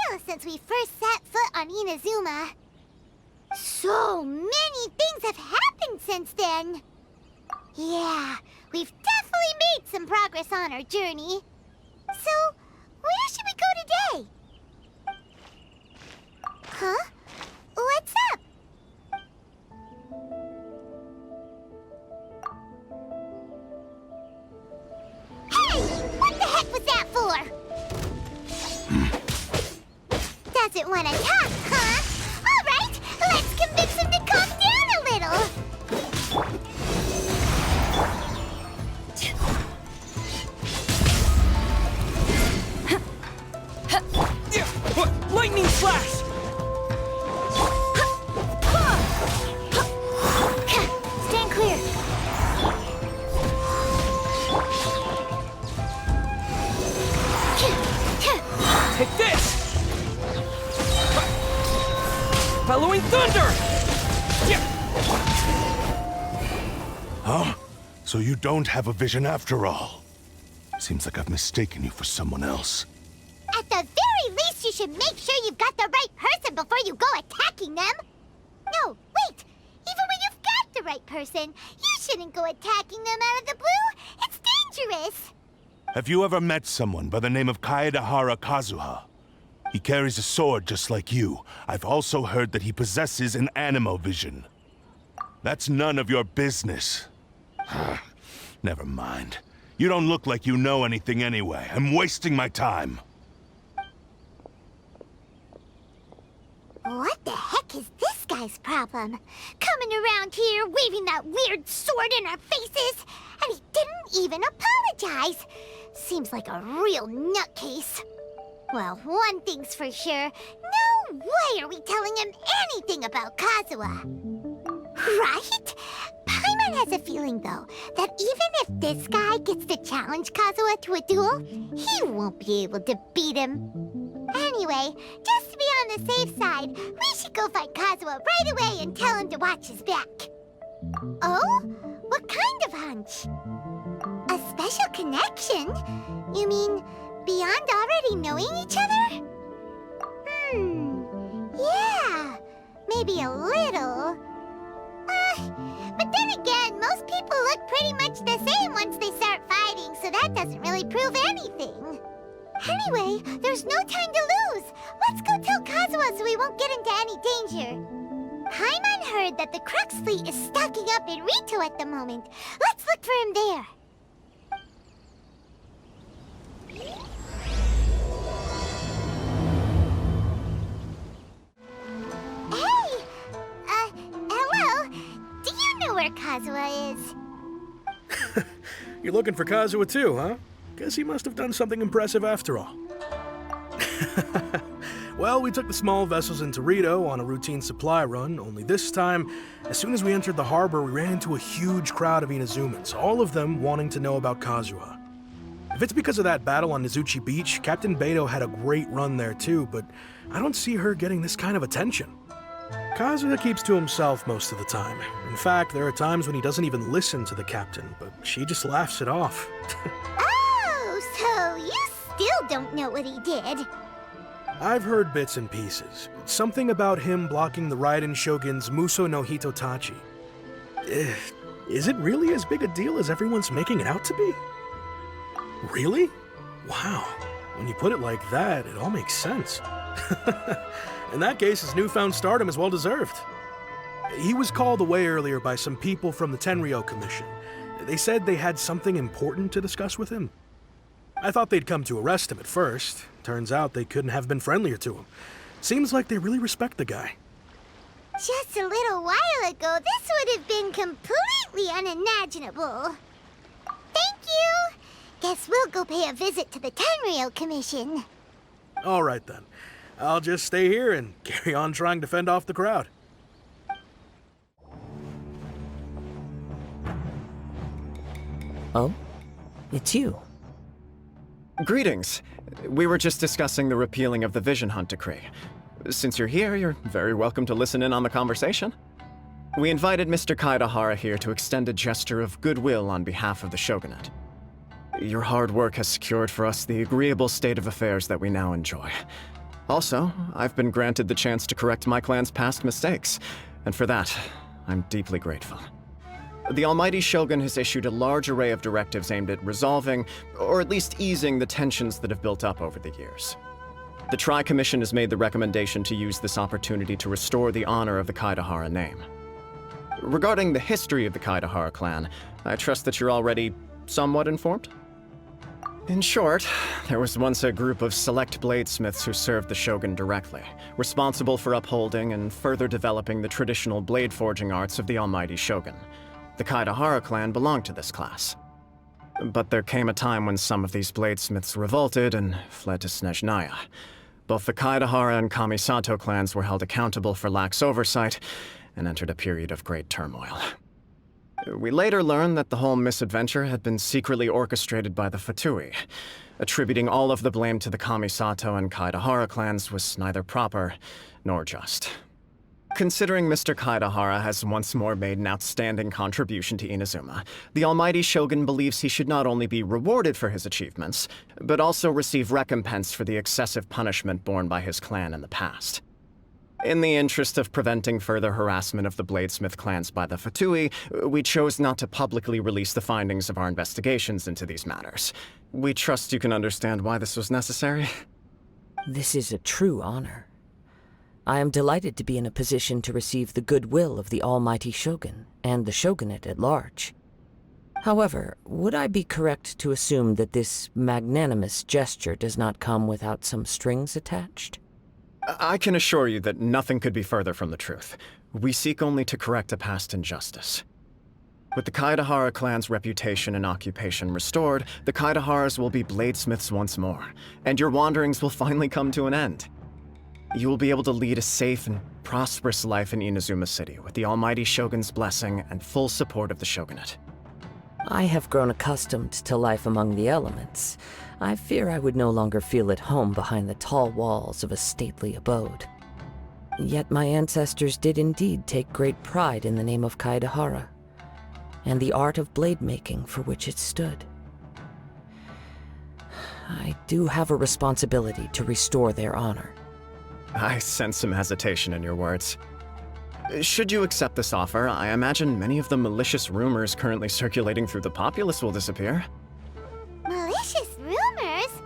while since we first set foot on Inazuma. So many things have happened since then. Yeah, we've definitely made some progress on our journey. So, where should we go today? Huh? What's up? Hey! What the heck was that for? Doesn't want to talk, huh? All right, let's convince him to calm down a little. Lightning flash! Stand clear. Take this! Bellowing thunder! Huh? So you don't have a vision after all? Seems like I've mistaken you for someone else. At the very least, you should make sure you've got the right person before you go attacking them. No, wait. Even when you've got the right person, you shouldn't go attacking them out of the blue. It's dangerous. Have you ever met someone by the name of Kaedehara Kazuha? He carries a sword just like you. I've also heard that he possesses an animo vision. That's none of your business. Never mind. You don't look like you know anything anyway. I'm wasting my time. What the heck is this guy's problem? Coming around here, waving that weird sword in our faces, and he didn't even apologize. Seems like a real nutcase. Well, one thing's for sure. No way are we telling him anything about Kazuha. Right? Paimon has a feeling, though, that even if this guy gets to challenge Kazuha to a duel, he won't be able to beat him. Anyway, just to be on the safe side, we should go fight Kazuha right away and tell him to watch his back. Oh? What kind of hunch? A special connection? You mean beyond already knowing each other? Yeah, maybe a little. But then again, most people look pretty much the same once they start fighting, so that doesn't really prove anything. Anyway, there's no time to lose. Let's go tell Kazuha so we won't get into any danger. Paimon heard that the Crux fleet is stocking up in Rito at the moment. Let's look for him there. Hey! Hello? Do you know where Kazuha is? You're looking for Kazuha too, huh? Guess he must have done something impressive after all. Well, we took the small vessels into Rito on a routine supply run, only this time, as soon as we entered the harbor, we ran into a huge crowd of Inazumans, all of them wanting to know about Kazuha. If it's because of that battle on Nizuchi Beach, Captain Beidou had a great run there too, but I don't see her getting this kind of attention. Kazuha keeps to himself most of the time. In fact, there are times when he doesn't even listen to the captain, but she just laughs it off. Oh, so you still don't know what he did? I've heard bits and pieces. Something about him blocking the Raiden Shogun's Muso no Hitotachi. Is it really as big a deal as everyone's making it out to be? Really? Wow. When you put it like that, it all makes sense. In that case, his newfound stardom is well deserved. He was called away earlier by some people from the Tenryou Commission. They said they had something important to discuss with him. I thought they'd come to arrest him at first. Turns out they couldn't have been friendlier to him. Seems like they really respect the guy. Just a little while ago, this would have been completely unimaginable. Thank you! Guess we'll go pay a visit to the Tenryou Commission. All right then. I'll just stay here and carry on trying to fend off the crowd. Oh? It's you. Greetings. We were just discussing the repealing of the Vision Hunt decree. Since you're here, you're very welcome to listen in on the conversation. We invited Mr. Kaedehara here to extend a gesture of goodwill on behalf of the Shogunate. Your hard work has secured for us the agreeable state of affairs that we now enjoy. Also, I've been granted the chance to correct my clan's past mistakes, and for that, I'm deeply grateful. The Almighty Shogun has issued a large array of directives aimed at resolving, or at least easing, the tensions that have built up over the years. The Tri-Commission has made the recommendation to use this opportunity to restore the honor of the Kaedehara name. Regarding the history of the Kaedehara clan, I trust that you're already somewhat informed? In short, there was once a group of select bladesmiths who served the Shogun directly, responsible for upholding and further developing the traditional blade forging arts of the Almighty Shogun. The Kaedehara clan belonged to this class. But there came a time when some of these bladesmiths revolted and fled to Snezhnaya. Both the Kaedehara and Kamisato clans were held accountable for lax oversight and entered a period of great turmoil. We later learned that the whole misadventure had been secretly orchestrated by the Fatui. Attributing all of the blame to the Kamisato and Kaedehara clans was neither proper nor just. Considering Mr. Kaedehara has once more made an outstanding contribution to Inazuma, the Almighty Shogun believes he should not only be rewarded for his achievements, but also receive recompense for the excessive punishment borne by his clan in the past. In the interest of preventing further harassment of the Bladesmith clans by the Fatui, we chose not to publicly release the findings of our investigations into these matters. We trust you can understand why this was necessary. This is a true honor. I am delighted to be in a position to receive the goodwill of the Almighty Shogun and the Shogunate at large. However, would I be correct to assume that this magnanimous gesture does not come without some strings attached? I can assure you that nothing could be further from the truth. We seek only to correct a past injustice. With the Kaedehara clan's reputation and occupation restored, the Kaedeharas will be bladesmiths once more, and your wanderings will finally come to an end. You will be able to lead a safe and prosperous life in Inazuma City with the Almighty Shogun's blessing and full support of the Shogunate. I have grown accustomed to life among the elements. I fear I would no longer feel at home behind the tall walls of a stately abode. Yet my ancestors did indeed take great pride in the name of Kaedehara, and the art of blade making for which it stood. I do have a responsibility to restore their honor. I sense some hesitation in your words. Should you accept this offer, I imagine many of the malicious rumors currently circulating through the populace will disappear. Malicious rumors?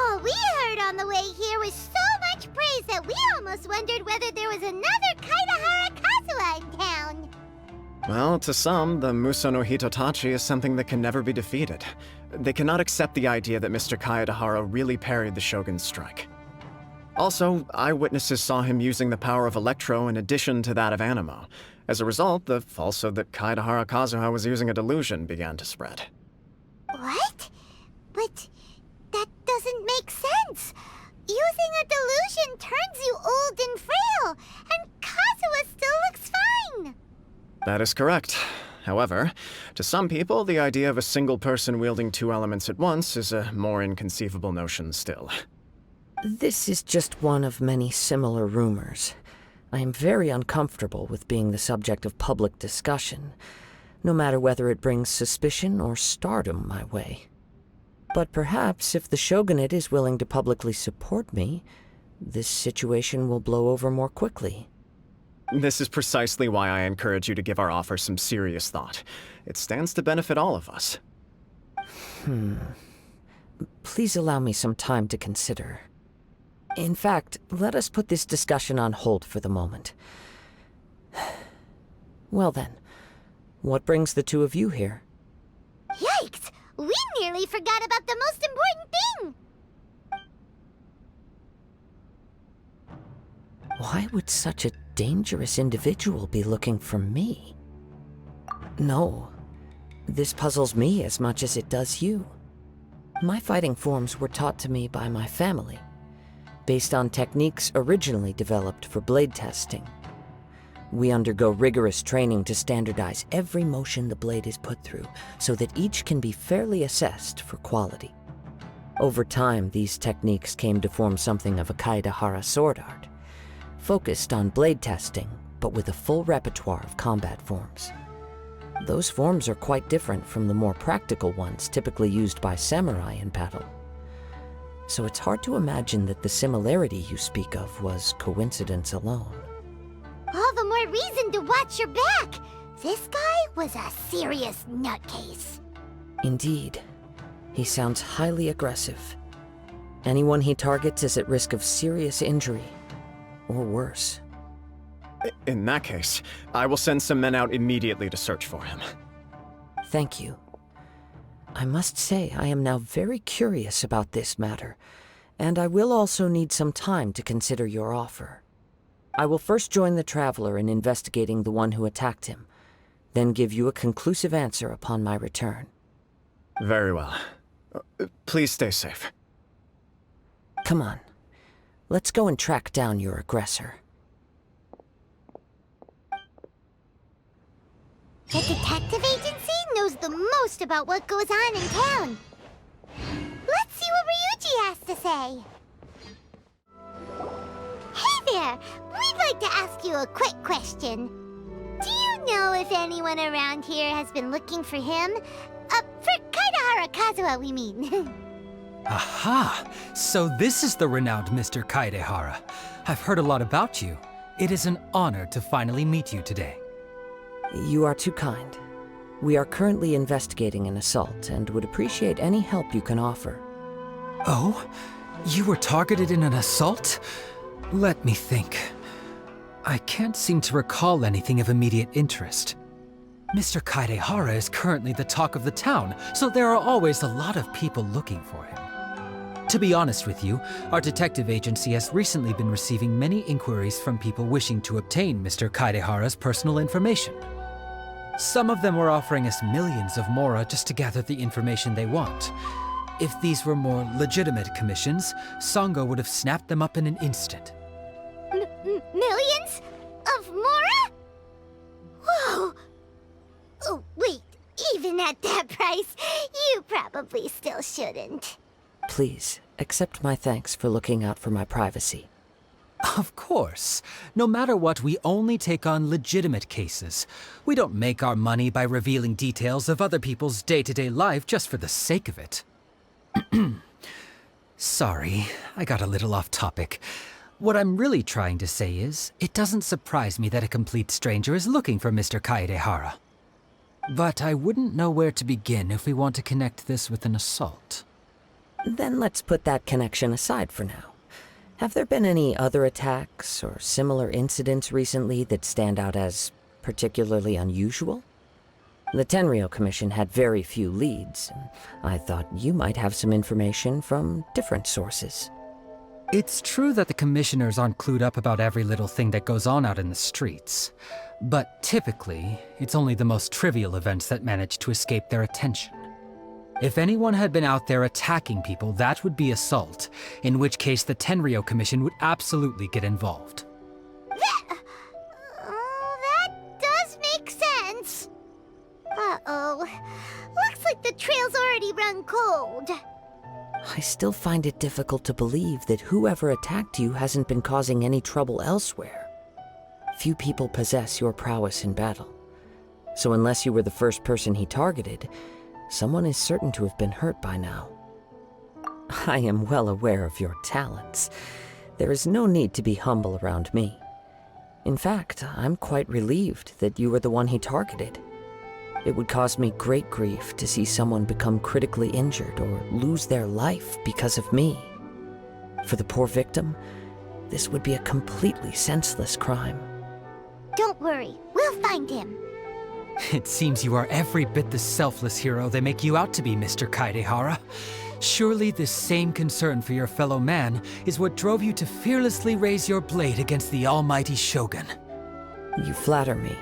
All we heard on the way here was so much praise that we almost wondered whether there was another Kaedehara Kazuha in town. Well, to some, the Muso no Hitotachi is something that can never be defeated. They cannot accept the idea that Mr. Kaedehara really parried the Shogun's strike. Also, eyewitnesses saw him using the power of Electro in addition to that of Animo. As a result, the falsehood that Kaedehara Kazuha was using a delusion began to spread. What? But that doesn't make sense. Using a delusion turns you old and frail, and Kazuha still looks fine. That is correct. However, to some people, the idea of a single person wielding two elements at once is a more inconceivable notion still. This is just one of many similar rumors. I am very uncomfortable with being the subject of public discussion, no matter whether it brings suspicion or stardom my way. But perhaps if the Shogunate is willing to publicly support me, this situation will blow over more quickly. This is precisely why I encourage you to give our offer some serious thought. It stands to benefit all of us. Please allow me some time to consider. In fact, let us put this discussion on hold for the moment. Well then, what brings the two of you here? Yikes! We nearly forgot about the most important thing! Why would such a dangerous individual be looking for me? No, this puzzles me as much as it does you. My fighting forms were taught to me by my family, based on techniques originally developed for blade testing. We undergo rigorous training to standardize every motion the blade is put through, so that each can be fairly assessed for quality. Over time, these techniques came to form something of a Kaedehara sword art, focused on blade testing, but with a full repertoire of combat forms. Those forms are quite different from the more practical ones typically used by samurai in battle. so it's hard to imagine that the similarity you speak of was coincidence alone. All the more reason to watch your back. This guy was a serious nutcase. Indeed. He sounds highly aggressive. Anyone he targets is at risk of serious injury, or worse. In that case, I will send some men out immediately to search for him. Thank you. I must say I am now very curious about this matter, and I will also need some time to consider your offer. I will first join the Traveler in investigating the one who attacked him, then give you a conclusive answer upon my return. Very well. Please stay safe. Come on. Let's go and track down your aggressor. The detective agency knows the most about what goes on in town. Let's see what Ryuji has to say. Hey there! We'd like to ask you a quick question. Do you know if anyone around here has been looking for him? For Kaedehara Kazuha, we mean. Aha! So this is the renowned Mr. Kaedehara. I've heard a lot about you. It is an honor to finally meet you today. You are too kind. We are currently investigating an assault and would appreciate any help you can offer. Oh? You were targeted in an assault? Let me think. I can't seem to recall anything of immediate interest. Mr. Kaedehara is currently the talk of the town, so there are always a lot of people looking for him. To be honest with you, our detective agency has recently been receiving many inquiries from people wishing to obtain Mr. Kaedehara's personal information. Some of them were offering us millions of mora just to gather the information they want. If these were more legitimate commissions, Sango would have snapped them up in an instant. Millions? Of mora? Whoa! Oh, wait. Even at that price, you probably still shouldn't. Please, accept my thanks for looking out for my privacy. Of course. No matter what, we only take on legitimate cases. We don't make our money by revealing details of other people's day-to-day life just for the sake of it. Sorry, I got a little off topic. What I'm really trying to say is, it doesn't surprise me that a complete stranger is looking for Mr. Kaedehara. But I wouldn't know where to begin if we want to connect this with an assault. Then let's put that connection aside for now. Have there been any other attacks or similar incidents recently that stand out as particularly unusual? The Tenryou Commission had very few leads, and I thought you might have some information from different sources. It's true that the commissioners aren't clued up about every little thing that goes on out in the streets. But typically, it's only the most trivial events that manage to escape their attention. If anyone had been out there attacking people, that would be assault, in which case the Tenryou Commission would absolutely get involved. That does make sense. Uh-oh. Looks like the trail's already run cold. I still find it difficult to believe that whoever attacked you hasn't been causing any trouble elsewhere. Few people possess your prowess in battle. So unless you were the first person he targeted, someone is certain to have been hurt by now. I am well aware of your talents. There is no need to be humble around me. In fact, I'm quite relieved that you were the one he targeted. It would cause me great grief to see someone become critically injured or lose their life because of me. For the poor victim, this would be a completely senseless crime. Don't worry, we'll find him. It seems you are every bit the selfless hero they make you out to be, Mr. Kaedehara. Surely this same concern for your fellow man is what drove you to fearlessly raise your blade against the almighty Shogun. You flatter me.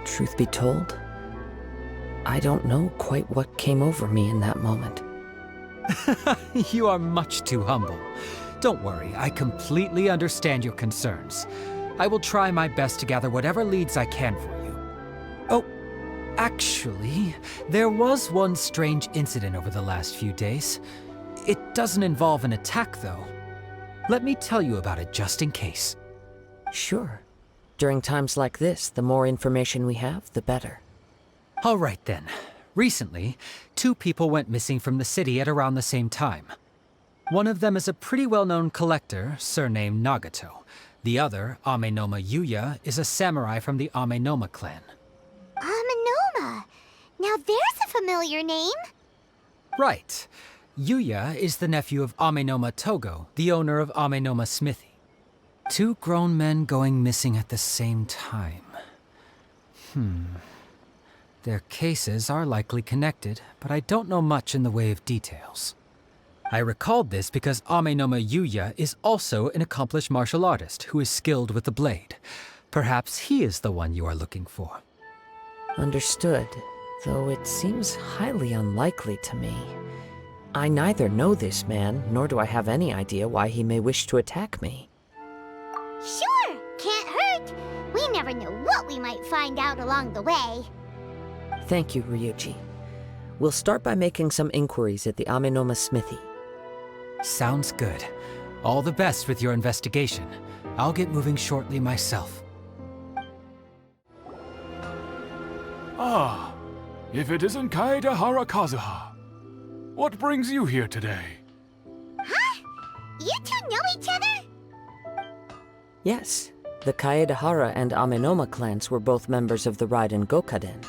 Truth be told, I don't know quite what came over me in that moment. You are much too humble. Don't worry, I completely understand your concerns. I will try my best to gather whatever leads I can for you. Oh, actually, there was one strange incident over the last few days. It doesn't involve an attack, though. Let me tell you about it just in case. Sure. During times like this, the more information we have, the better. All right then. Recently, 2 people went missing from the city at around the same time. One of them is a pretty well-known collector, surnamed Nagato. The other, Amenoma Yuya, is a samurai from the Amenoma clan. Amenoma. Now there's a familiar name. Right. Yuya is the nephew of Amenoma Togo, the owner of Amenoma Smithy. Two grown men going missing at the same time. Their cases are likely connected, but I don't know much in the way of details. I recalled this because Amenoma Yuya is also an accomplished martial artist who is skilled with the blade. Perhaps he is the one you are looking for. Understood, though it seems highly unlikely to me. I neither know this man, nor do I have any idea why he may wish to attack me. Sure, can't hurt. We never know what we might find out along the way. Thank you, Ryuji. We'll start by making some inquiries at the Amenoma Smithy. Sounds good. All the best with your investigation. I'll get moving shortly myself. Ah, if it isn't Kaedehara Kazuha. What brings you here today? Huh? You two know each other? Yes, the Kaedehara and Amenoma clans were both members of the Raiden Gokaden.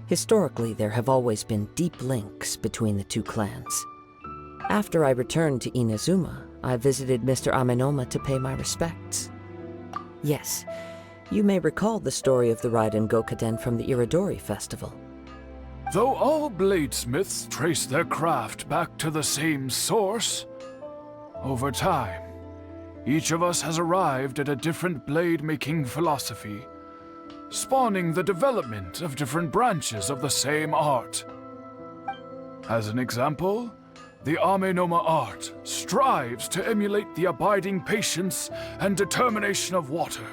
Historically, there have always been deep links between the two clans. After I returned to Inazuma, I visited Mr. Amenoma to pay my respects. Yes, you may recall the story of the Raiden Gokaden from the Iridori Festival. Though all bladesmiths trace their craft back to the same source, over time, each of us has arrived at a different blade-making philosophy, spawning the development of different branches of the same art. As an example, the Amenoma art strives to emulate the abiding patience and determination of water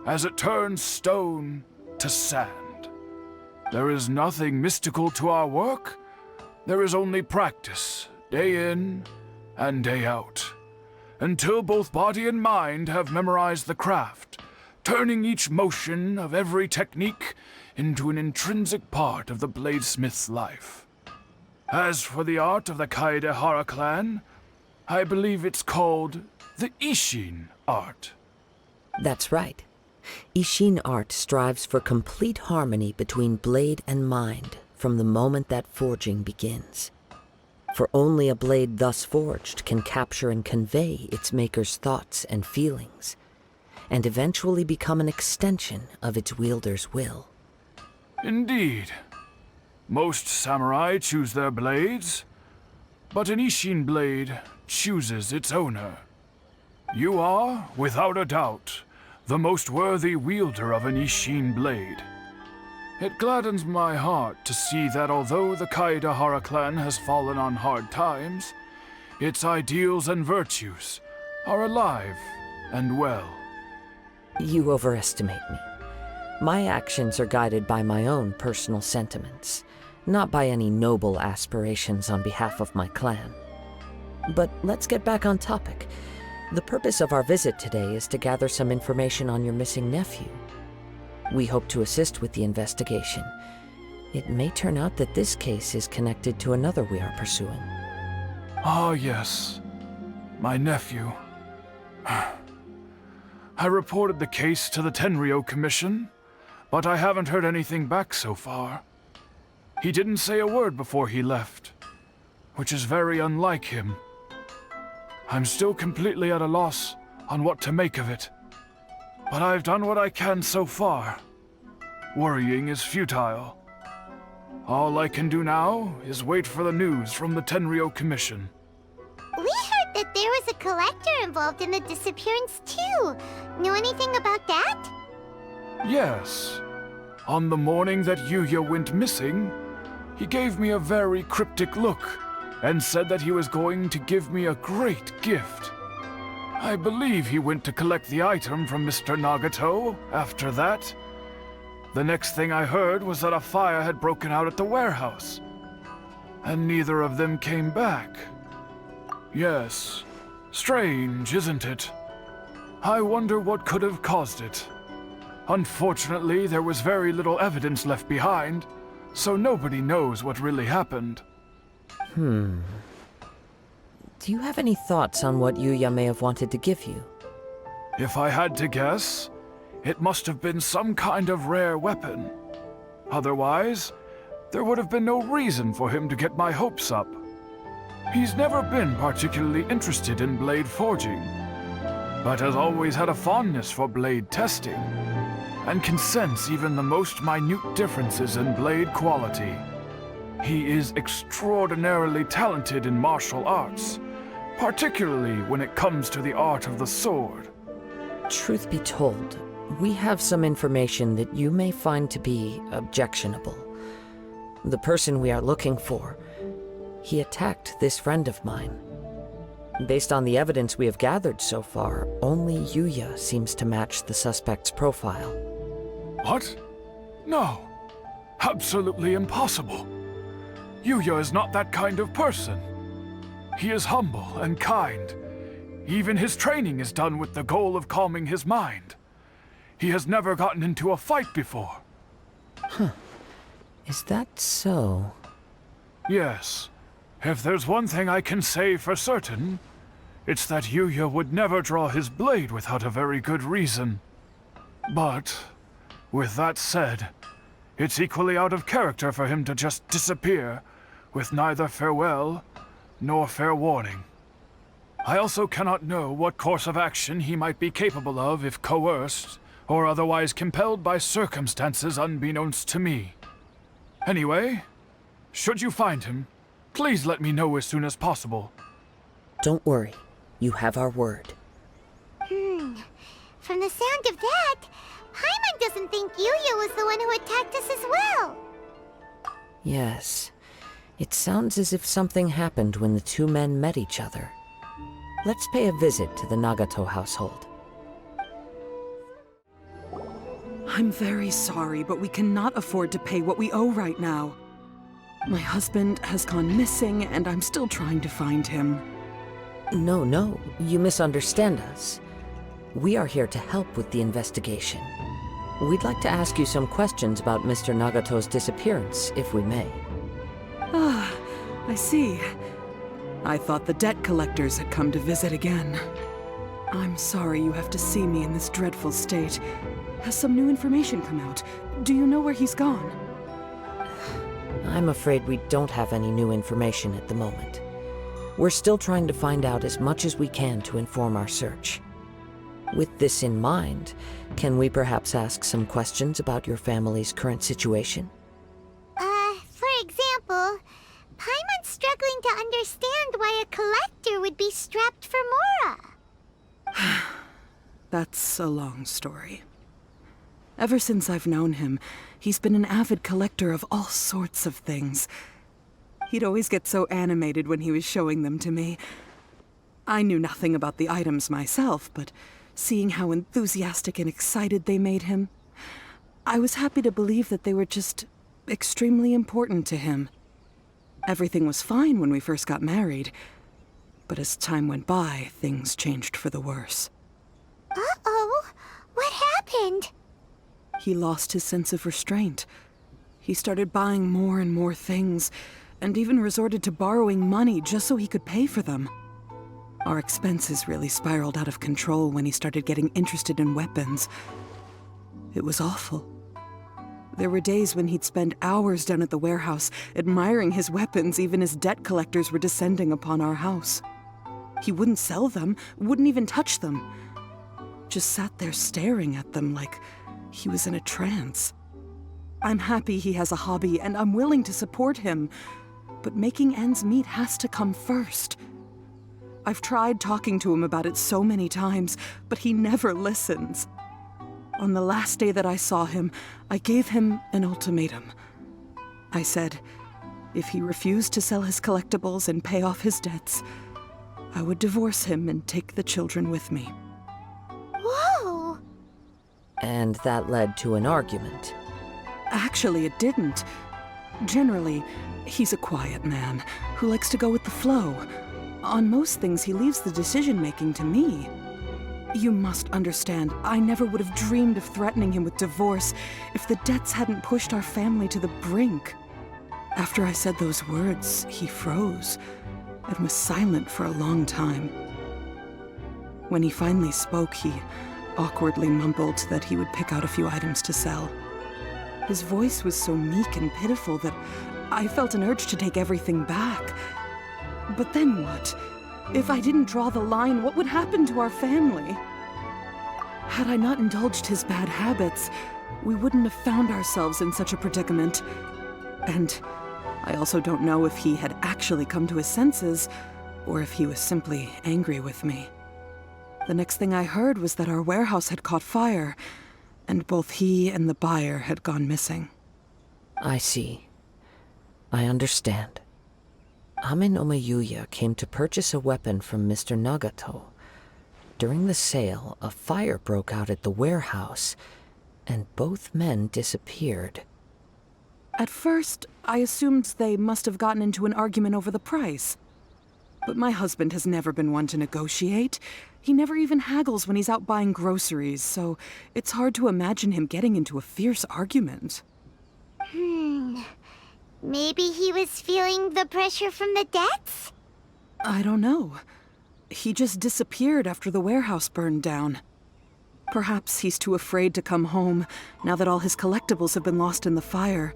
as it turns stone to sand. There is nothing mystical to our work. There is only practice, day in and day out, until both body and mind have memorized the craft, turning each motion of every technique into an intrinsic part of the bladesmith's life. As for the art of the Kaedehara clan, I believe it's called the Ishin art. That's right. Ishin art strives for complete harmony between blade and mind from the moment that forging begins. For only a blade thus forged can capture and convey its maker's thoughts and feelings, and eventually become an extension of its wielder's will. Indeed. Most samurai choose their blades, but an Ishin blade chooses its owner. You are, without a doubt, the most worthy wielder of an Ishin blade. It gladdens my heart to see that although the Kaedehara clan has fallen on hard times, its ideals and virtues are alive and well. You overestimate me. My actions are guided by my own personal sentiments, not by any noble aspirations on behalf of my clan. But let's get back on topic. The purpose of our visit today is to gather some information on your missing nephew. We hope to assist with the investigation. It may turn out that this case is connected to another we are pursuing. Ah, yes. My nephew. I reported the case to the Tenryou Commission, but I haven't heard anything back so far. He didn't say a word before he left, which is very unlike him. I'm still completely at a loss on what to make of it, but I've done what I can so far. Worrying is futile. All I can do now is wait for the news from the Tenryou Commission. We heard that there was a collector involved in the disappearance too. Know anything about that? Yes. On the morning that Yuya went missing, he gave me a very cryptic look and said that he was going to give me a great gift. I believe he went to collect the item from Mr. Nagato after that. The next thing I heard was that a fire had broken out at the warehouse, and neither of them came back. Yes, strange, isn't it? I wonder what could have caused it. Unfortunately, there was very little evidence left behind, so nobody knows what really happened. Do you have any thoughts on what Yuya may have wanted to give you? If I had to guess, it must have been some kind of rare weapon. Otherwise, there would have been no reason for him to get my hopes up. He's never been particularly interested in blade forging, but has always had a fondness for blade testing, and can sense even the most minute differences in blade quality. He is extraordinarily talented in martial arts, particularly when it comes to the art of the sword. Truth be told, we have some information that you may find to be objectionable. The person we are looking for, he attacked this friend of mine. Based on the evidence we have gathered so far, only Yuya seems to match the suspect's profile. What? No. Absolutely impossible. Yuya is not that kind of person. He is humble and kind. Even his training is done with the goal of calming his mind. He has never gotten into a fight before. Huh. Is that so? Yes. If there's one thing I can say for certain, it's that Yuya would never draw his blade without a very good reason. But, with that said, it's equally out of character for him to just disappear, with neither farewell nor fair warning. I also cannot know what course of action he might be capable of if coerced, or otherwise compelled by circumstances unbeknownst to me. Anyway, should you find him, please let me know as soon as possible. Don't worry. You have our word. From the sound of that, Paimon doesn't think Yuya was the one who attacked us as well. Yes. It sounds as if something happened when the two men met each other. Let's pay a visit to the Nagato household. I'm very sorry, but we cannot afford to pay what we owe right now. My husband has gone missing, and I'm still trying to find him. No, you misunderstand us. We are here to help with the investigation. We'd like to ask you some questions about Mr. Nagato's disappearance, if we may. Ah, I see. I thought the debt collectors had come to visit again. I'm sorry you have to see me in this dreadful state. Has some new information come out? Do you know where he's gone? I'm afraid we don't have any new information at the moment. We're still trying to find out as much as we can to inform our search. With this in mind, can we perhaps ask some questions about your family's current situation? For example, Paimon's struggling to understand why a collector would be strapped for Mora. That's a long story. Ever since I've known him, he's been an avid collector of all sorts of things. He'd always get so animated when he was showing them to me. I knew nothing about the items myself, but seeing how enthusiastic and excited they made him, I was happy to believe that they were just extremely important to him. Everything was fine when we first got married, but as time went by, things changed for the worse. Uh-oh, what happened? He lost his sense of restraint. He started buying more and more things, and even resorted to borrowing money just so he could pay for them. Our expenses really spiraled out of control when he started getting interested in weapons. It was awful. There were days when he'd spend hours down at the warehouse, admiring his weapons even as debt collectors were descending upon our house. He wouldn't sell them, wouldn't even touch them. Just sat there staring at them like he was in a trance. I'm happy he has a hobby, and I'm willing to support him, but making ends meet has to come first. I've tried talking to him about it so many times, but he never listens. On the last day that I saw him, I gave him an ultimatum. I said, if he refused to sell his collectibles and pay off his debts, I would divorce him and take the children with me. Whoa! And that led to an argument. Actually, it didn't. Generally, he's a quiet man who likes to go with the flow. On most things, he leaves the decision-making to me. You must understand, I never would have dreamed of threatening him with divorce if the debts hadn't pushed our family to the brink. After I said those words, he froze. and was silent for a long time. When he finally spoke, he awkwardly mumbled that he would pick out a few items to sell. His voice was so meek and pitiful that I felt an urge to take everything back. But then what? If I didn't draw the line, what would happen to our family? Had I not indulged his bad habits, we wouldn't have found ourselves in such a predicament. And I also don't know if he had actually come to his senses, or if he was simply angry with me. The next thing I heard was that our warehouse had caught fire, and both he and the buyer had gone missing. I see. I understand. Ame no Mayuya came to purchase a weapon from Mr. Nagato. During the sale, a fire broke out at the warehouse, and both men disappeared. At first, I assumed they must have gotten into an argument over the price. But my husband has never been one to negotiate. He never even haggles when he's out buying groceries, so it's hard to imagine him getting into a fierce argument. Maybe he was feeling the pressure from the debts? I don't know. He just disappeared after the warehouse burned down. Perhaps he's too afraid to come home now that all his collectibles have been lost in the fire,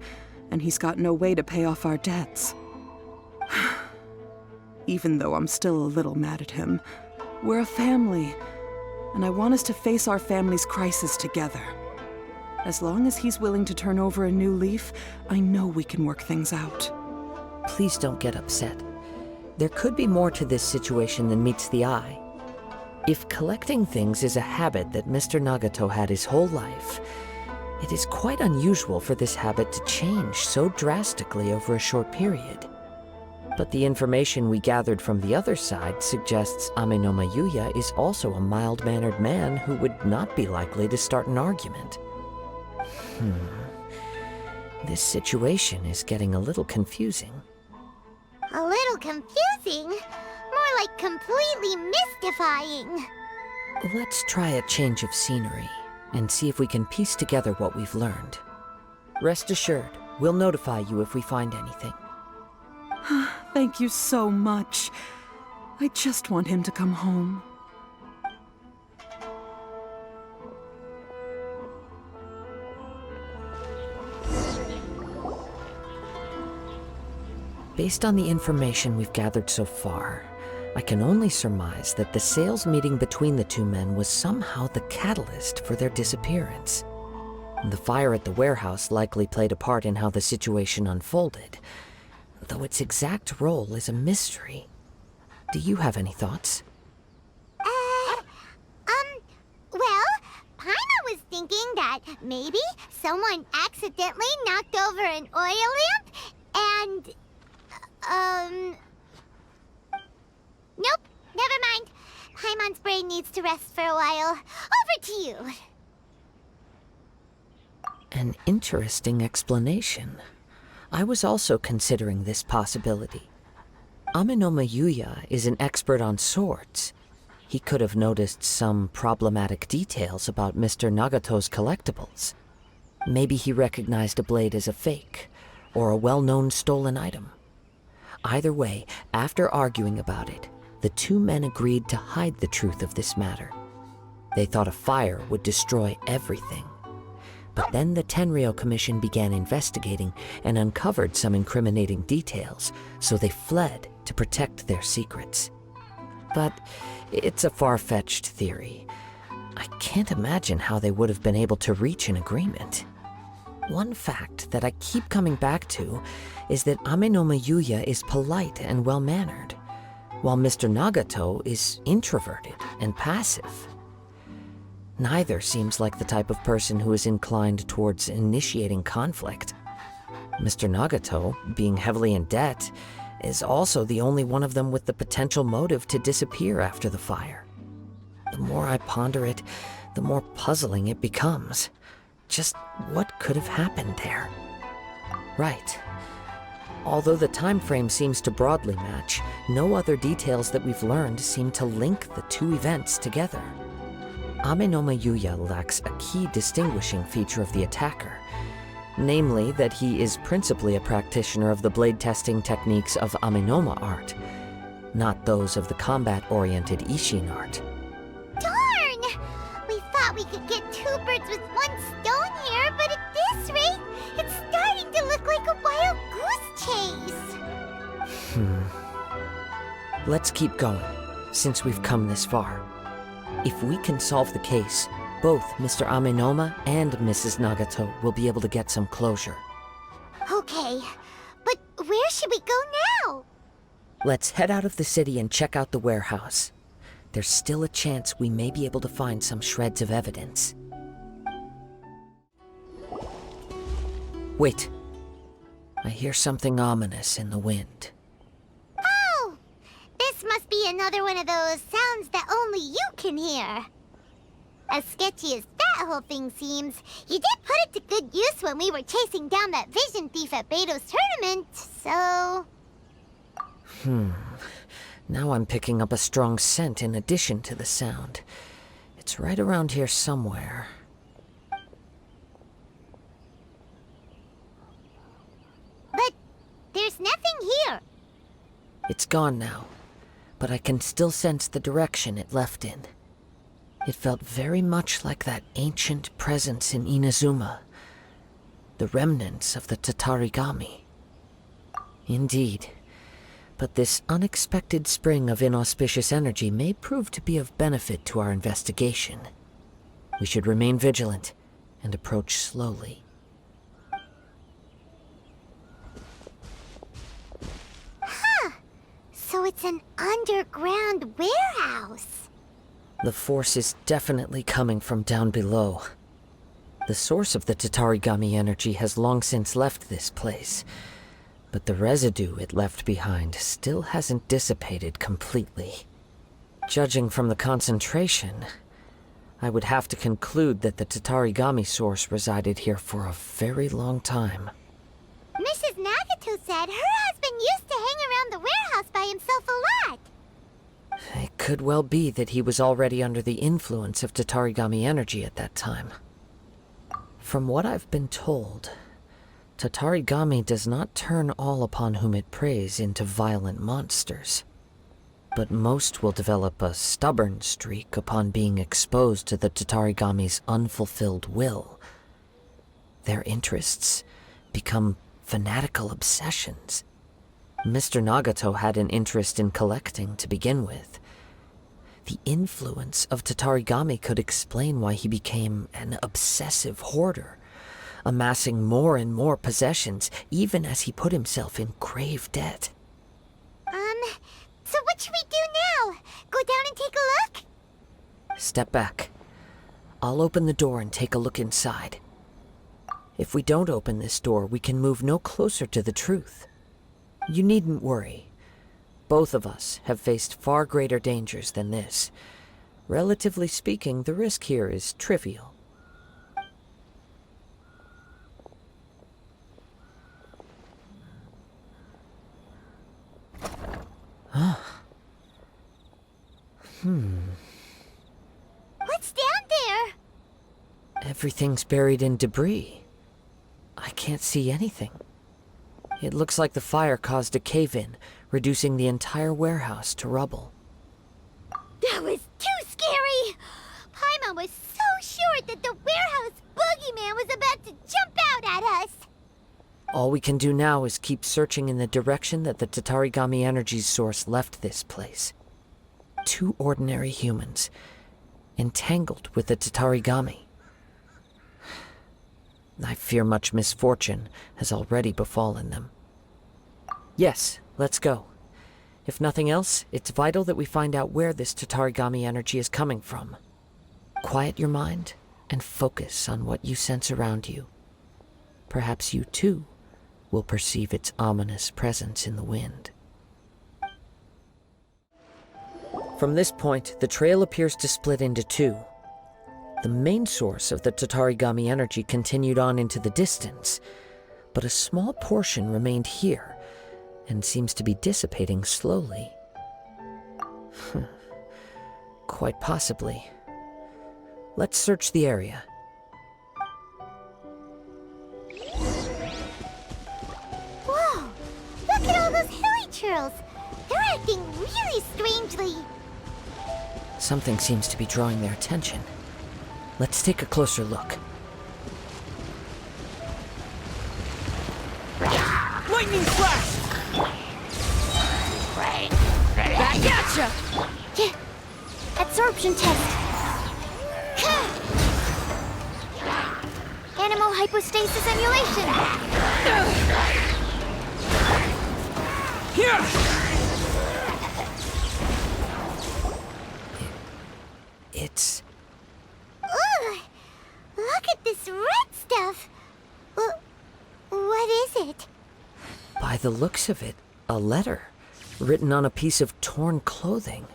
and he's got no way to pay off our debts. Even though I'm still a little mad at him, we're a family, and I want us to face our family's crisis together. As long as he's willing to turn over a new leaf, I know we can work things out. Please don't get upset. There could be more to this situation than meets the eye. If collecting things is a habit that Mr. Nagato had his whole life, it is quite unusual for this habit to change so drastically over a short period. But the information we gathered from the other side suggests Ame no Mayuya is also a mild-mannered man who would not be likely to start an argument. This situation is getting a little confusing. A little confusing? More like completely mystifying. Let's try a change of scenery and see if we can piece together what we've learned. Rest assured, we'll notify you if we find anything. Thank you so much. I just want him to come home. Based on the information we've gathered so far, I can only surmise that the sales meeting between the two men was somehow the catalyst for their disappearance. The fire at the warehouse likely played a part in how the situation unfolded, though its exact role is a mystery. Do you have any thoughts? Well, Paimon was thinking that maybe someone accidentally knocked over an oil lamp and... Nope, never mind. Paimon's brain needs to rest for a while. Over to you. An interesting explanation. I was also considering this possibility. Ame no Mayuya is an expert on swords. He could have noticed some problematic details about Mr. Nagato's collectibles. Maybe he recognized a blade as a fake, or a well-known stolen item. Either way, after arguing about it, the two men agreed to hide the truth of this matter. They thought a fire would destroy everything. But then the Tenryou Commission began investigating and uncovered some incriminating details, so they fled to protect their secrets. But it's a far-fetched theory. I can't imagine how they would have been able to reach an agreement. One fact that I keep coming back to is that Ame no Mayuya is polite and well-mannered, while Mr. Nagato is introverted and passive. Neither seems like the type of person who is inclined towards initiating conflict. Mr. Nagato, being heavily in debt, is also the only one of them with the potential motive to disappear after the fire. The more I ponder it, the more puzzling it becomes. Just what could have happened there? Right. Although the time frame seems to broadly match, no other details that we've learned seem to link the two events together. Ame no Mayuya lacks a key distinguishing feature of the attacker, namely that he is principally a practitioner of the blade testing techniques of Amenoma art. not those of the combat-oriented Ishin art. Darn! We thought we could get two birds with one stone here, but at this rate, it's starting to look like a wild goose chase. Let's keep going, since we've come this far. If we can solve the case, both Mr. Amenoma and Mrs. Nagato will be able to get some closure. Okay, but where should we go now? Let's head out of the city and check out the warehouse. There's still a chance we may be able to find some shreds of evidence. Wait. I hear something ominous in the wind. Oh! This must be another one of those sounds that only you can hear. As sketchy as that whole thing seems, you did put it to good use when we were chasing down that vision thief at Beto's tournament, so... Now I'm picking up a strong scent in addition to the sound. It's right around here somewhere. But there's nothing here. It's gone now, but I can still sense the direction it left in. It felt very much like that ancient presence in Inazuma, the remnants of the Tatarigami. Indeed, but this unexpected spring of inauspicious energy may prove to be of benefit to our investigation. We should remain vigilant and approach slowly. So it's an underground warehouse. The force is definitely coming from down below. The source of the Tatarigami energy has long since left this place, but the residue it left behind still hasn't dissipated completely. Judging from the concentration, I would have to conclude that the Tatarigami source resided here for a very long time. Mrs. Nagato said her husband used to hang around the warehouse by himself a lot. It could well be that he was already under the influence of Tatarigami energy at that time. From what I've been told, Tatarigami does not turn all upon whom it preys into violent monsters, but most will develop a stubborn streak upon being exposed to the Tatarigami's unfulfilled will. Their interests become fanatical obsessions. Mr. Nagato had an interest in collecting to begin with. The influence of Tatarigami could explain why he became an obsessive hoarder, amassing more and more possessions even as he put himself in grave debt. So what should we do now? Go down and take a look? Step back. I'll open the door and take a look inside. If we don't open this door, we can move no closer to the truth. You needn't worry. Both of us have faced far greater dangers than this. Relatively speaking, the risk here is trivial. What's down there? Everything's buried in debris. I can't see anything. It looks like the fire caused a cave-in, reducing the entire warehouse to rubble. That was too scary! Paimon was so sure that the warehouse boogeyman was about to jump out at us! All we can do now is keep searching in the direction that the Tatarigami energy's source left this place. Two ordinary humans, entangled with the Tatarigami. I fear much misfortune has already befallen them. Yes, let's go. If nothing else, it's vital that we find out where this Tatarigami energy is coming from. Quiet your mind and focus on what you sense around you. Perhaps you too will perceive its ominous presence in the wind. From this point, the trail appears to split into two. The main source of the Tatarigami energy continued on into the distance, but a small portion remained here and seems to be dissipating slowly. Quite possibly. Let's search the area. Whoa! Look at all those hilly churls! They're acting really strangely. Something seems to be drawing their attention. Let's take a closer look. Lightning flash! Back at ya! Absorption test. Animal hypostasis emulation. Here! It's... Ugh! Look at this red stuff. What is it? By the looks of it, a letter written on a piece of torn clothing.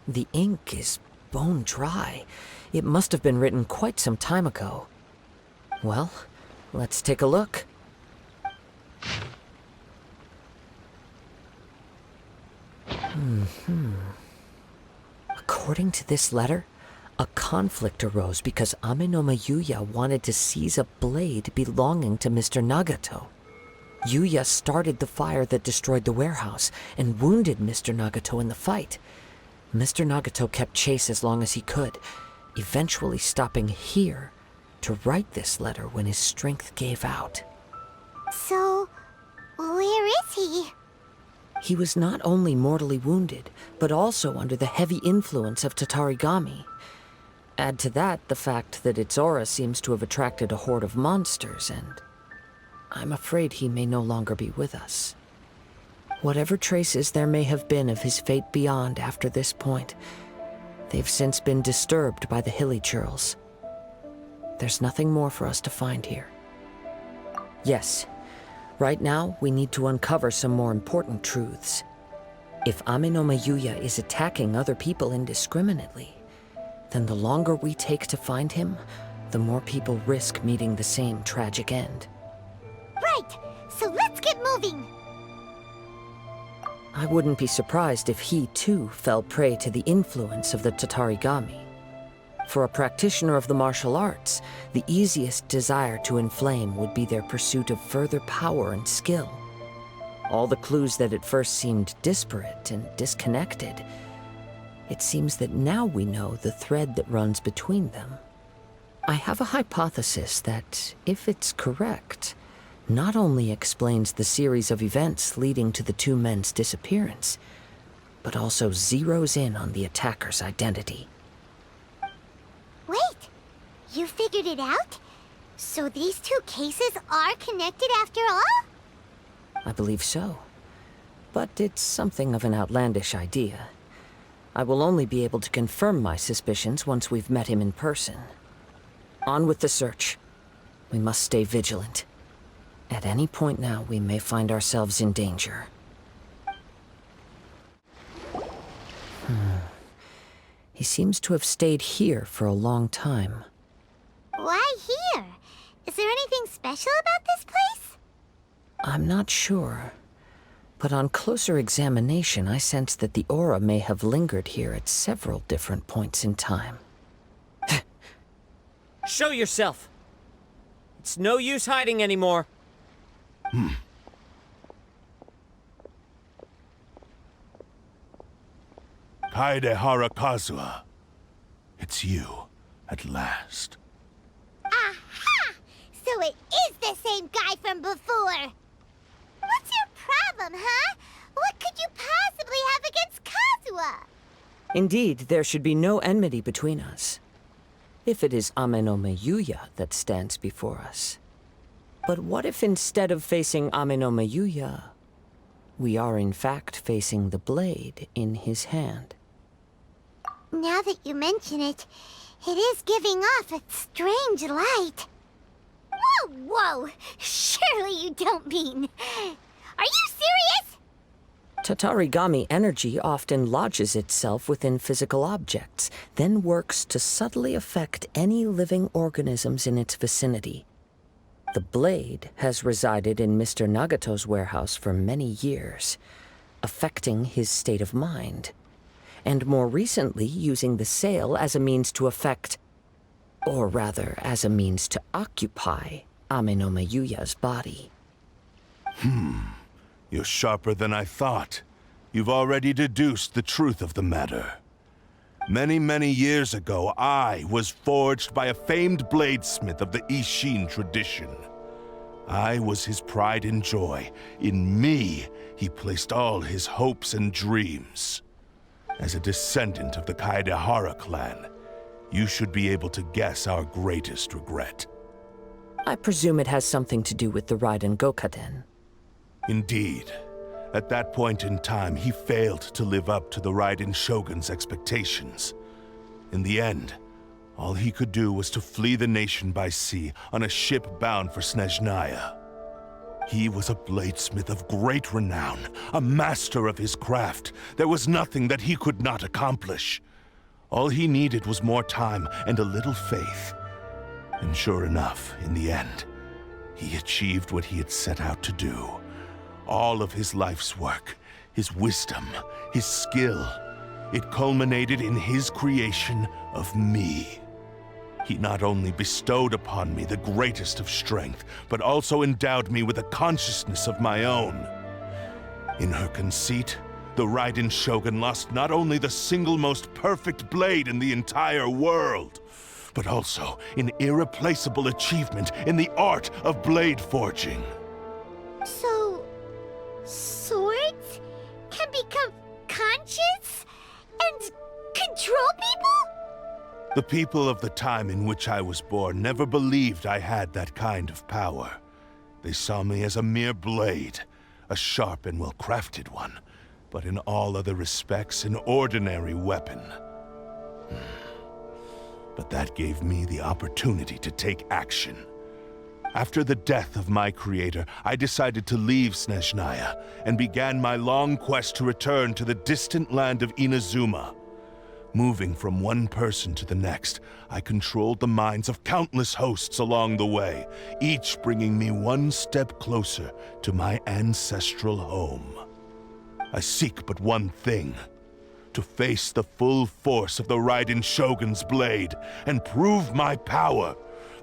The ink is bone dry. It must have been written quite some time ago. Well, let's take a look. According to this letter, a conflict arose because Amenoma Yuya wanted to seize a blade belonging to Mr. Nagato. Yuya started the fire that destroyed the warehouse and wounded Mr. Nagato in the fight. Mr. Nagato kept chase as long as he could, eventually stopping here to write this letter when his strength gave out. So, where is he? He was not only mortally wounded, but also under the heavy influence of Tatarigami. Add to that the fact that its aura seems to have attracted a horde of monsters, and I'm afraid he may no longer be with us. Whatever traces there may have been of his fate beyond after this point, they've since been disturbed by the hilly churls. There's nothing more for us to find here. Yes, right now we need to uncover some more important truths. If Amenoma Yuya is attacking other people indiscriminately, then the longer we take to find him, the more people risk meeting the same tragic end. Right, so let's get moving. I wouldn't be surprised if he, too, fell prey to the influence of the Tatarigami. For a practitioner of the martial arts, the easiest desire to inflame would be their pursuit of further power and skill. All the clues that at first seemed disparate and disconnected, it seems that now we know the thread that runs between them. I have a hypothesis that, if it's correct, not only explains the series of events leading to the two men's disappearance, but also zeroes in on the attacker's identity. Wait, you figured it out? So these two cases are connected after all? I believe so. But it's something of an outlandish idea. I will only be able to confirm my suspicions once we've met him in person. On with the search. We must stay vigilant. At any point now, we may find ourselves in danger. He seems to have stayed here for a long time. Why here? Is there anything special about this place? I'm not sure. But on closer examination, I sense that the aura may have lingered here at several different points in time. Show yourself! It's no use hiding anymore. Kaedehara Kazuha. It's you, at last. Aha! So it is the same guy from before! What's your problem, huh? What could you possibly have against Kazuha? Indeed, there should be no enmity between us. If it is Amenoma Yuya that stands before us. But what if instead of facing Amenoma Yuya, we are in fact facing the blade in his hand? Now that you mention it, it is giving off a strange light. Whoa, whoa! Surely you don't mean... Are you serious? Tatarigami energy often lodges itself within physical objects, then works to subtly affect any living organisms in its vicinity. The blade has resided in Mr. Nagato's warehouse for many years, affecting his state of mind, and more recently using the sale as a means to affect, or rather as a means to occupy, Amenoma Yuya's body. You're sharper than I thought. You've already deduced the truth of the matter. Many, many years ago, I was forged by a famed bladesmith of the Ishin tradition. I was his pride and joy. In me, he placed all his hopes and dreams. As a descendant of the Kaedehara clan, you should be able to guess our greatest regret. I presume it has something to do with the Raiden Gokaden. Indeed. At that point in time, he failed to live up to the Raiden Shogun's expectations. In the end, all he could do was to flee the nation by sea on a ship bound for Snezhnaya. He was a bladesmith of great renown, a master of his craft. There was nothing that he could not accomplish. All he needed was more time and a little faith. And sure enough, in the end, he achieved what he had set out to do. All of his life's work, his wisdom, his skill, it culminated in his creation of me. He not only bestowed upon me the greatest of strength, but also endowed me with a consciousness of my own. In her conceit, the Raiden Shogun lost not only the single most perfect blade in the entire world, but also an irreplaceable achievement in the art of blade forging. So, swords can become conscious and control people? The people of the time in which I was born never believed I had that kind of power. They saw me as a mere blade, a sharp and well-crafted one, but in all other respects an ordinary weapon. But that gave me the opportunity to take action. After the death of my creator, I decided to leave Snezhnaya and began my long quest to return to the distant land of Inazuma. Moving from one person to the next, I controlled the minds of countless hosts along the way, each bringing me one step closer to my ancestral home. I seek but one thing: to face the full force of the Raiden Shogun's blade and prove my power,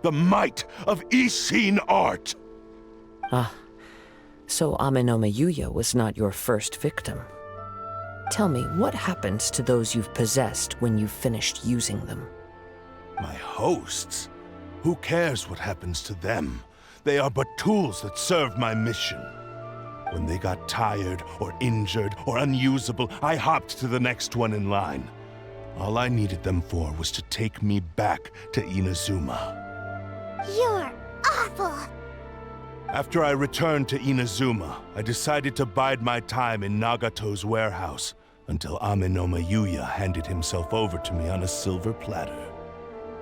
the might of Ishin art. So Amenoma Yuya was not your first victim. Tell me, what happens to those you've possessed when you've finished using them? My hosts? Who cares what happens to them? They are but tools that serve my mission. When they got tired, or injured, or unusable, I hopped to the next one in line. All I needed them for was to take me back to Inazuma. You're awful. After I returned to Inazuma, I decided to bide my time in Nagato's warehouse until Amenoma Yuya handed himself over to me on a silver platter.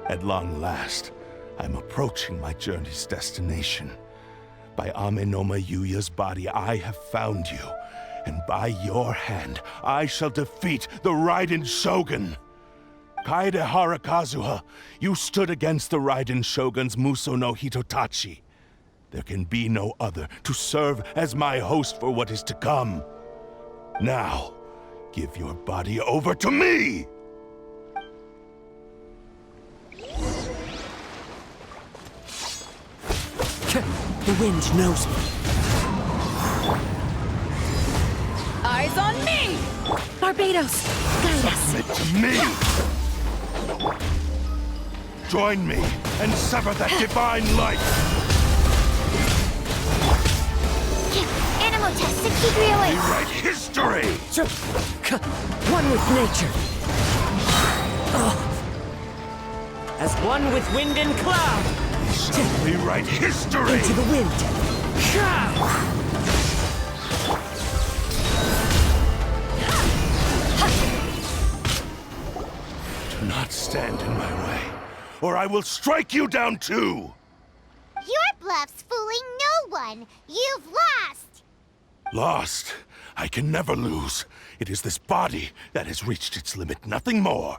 At long last, I'm approaching my journey's destination. By Amenoma Yuya's body, I have found you, and by your hand, I shall defeat the Raiden Shogun. Kaedehara Kazuha, you stood against the Raiden Shogun's Muso no Hitotachi. There can be no other to serve as my host for what is to come. Now, give your body over to me! The wind knows me. Eyes on me! Barbados, guide us. Submit to me! Join me and sever that divine light! Animal test 60 degree away. Rewrite history! One with nature. As one with wind and cloud. Rewrite history! Into the wind. Do not stand in my way, or I will strike you down too! Your bluff's fooling no one. You've lost. Lost? I can never lose. It is this body that has reached its limit, nothing more.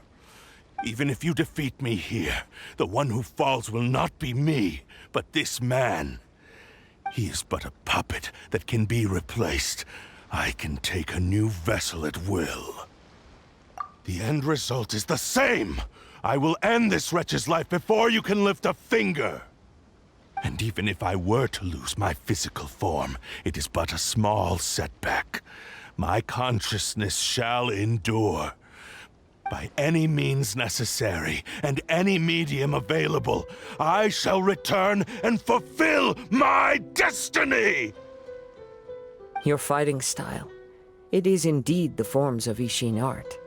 Even if you defeat me here, the one who falls will not be me, but this man. He is but a puppet that can be replaced. I can take a new vessel at will. The end result is the same! I will end this wretch's life before you can lift a finger! And even if I were to lose my physical form, it is but a small setback. My consciousness shall endure. By any means necessary, and any medium available, I shall return and fulfill my destiny! Your fighting style. It is indeed the forms of Ishin art.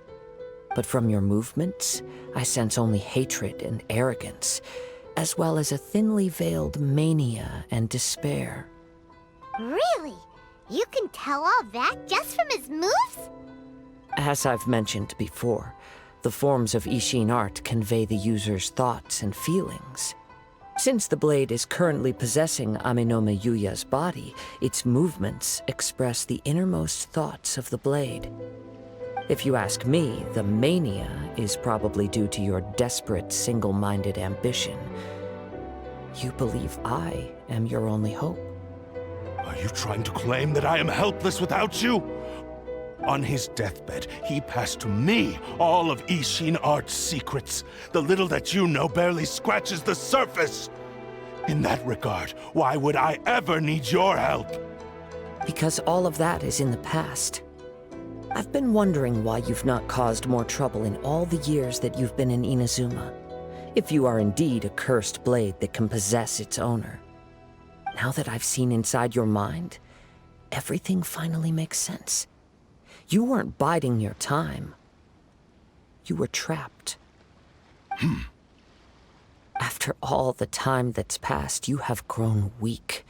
But from your movements, I sense only hatred and arrogance, as well as a thinly veiled mania and despair. Really? You can tell all that just from his moves? As I've mentioned before, the forms of Ishin art convey the user's thoughts and feelings. Since the blade is currently possessing Aminome Yuya's body, its movements express the innermost thoughts of the blade. If you ask me, the mania is probably due to your desperate, single-minded ambition. You believe I am your only hope. Are you trying to claim that I am helpless without you? On his deathbed, he passed to me all of Ishin art's secrets. The little that you know barely scratches the surface. In that regard, why would I ever need your help? Because all of that is in the past. I've been wondering why you've not caused more trouble in all the years that you've been in Inazuma. If you are indeed a cursed blade that can possess its owner. Now that I've seen inside your mind, everything finally makes sense. You weren't biding your time. You were trapped. After all the time that's passed, you have grown weak.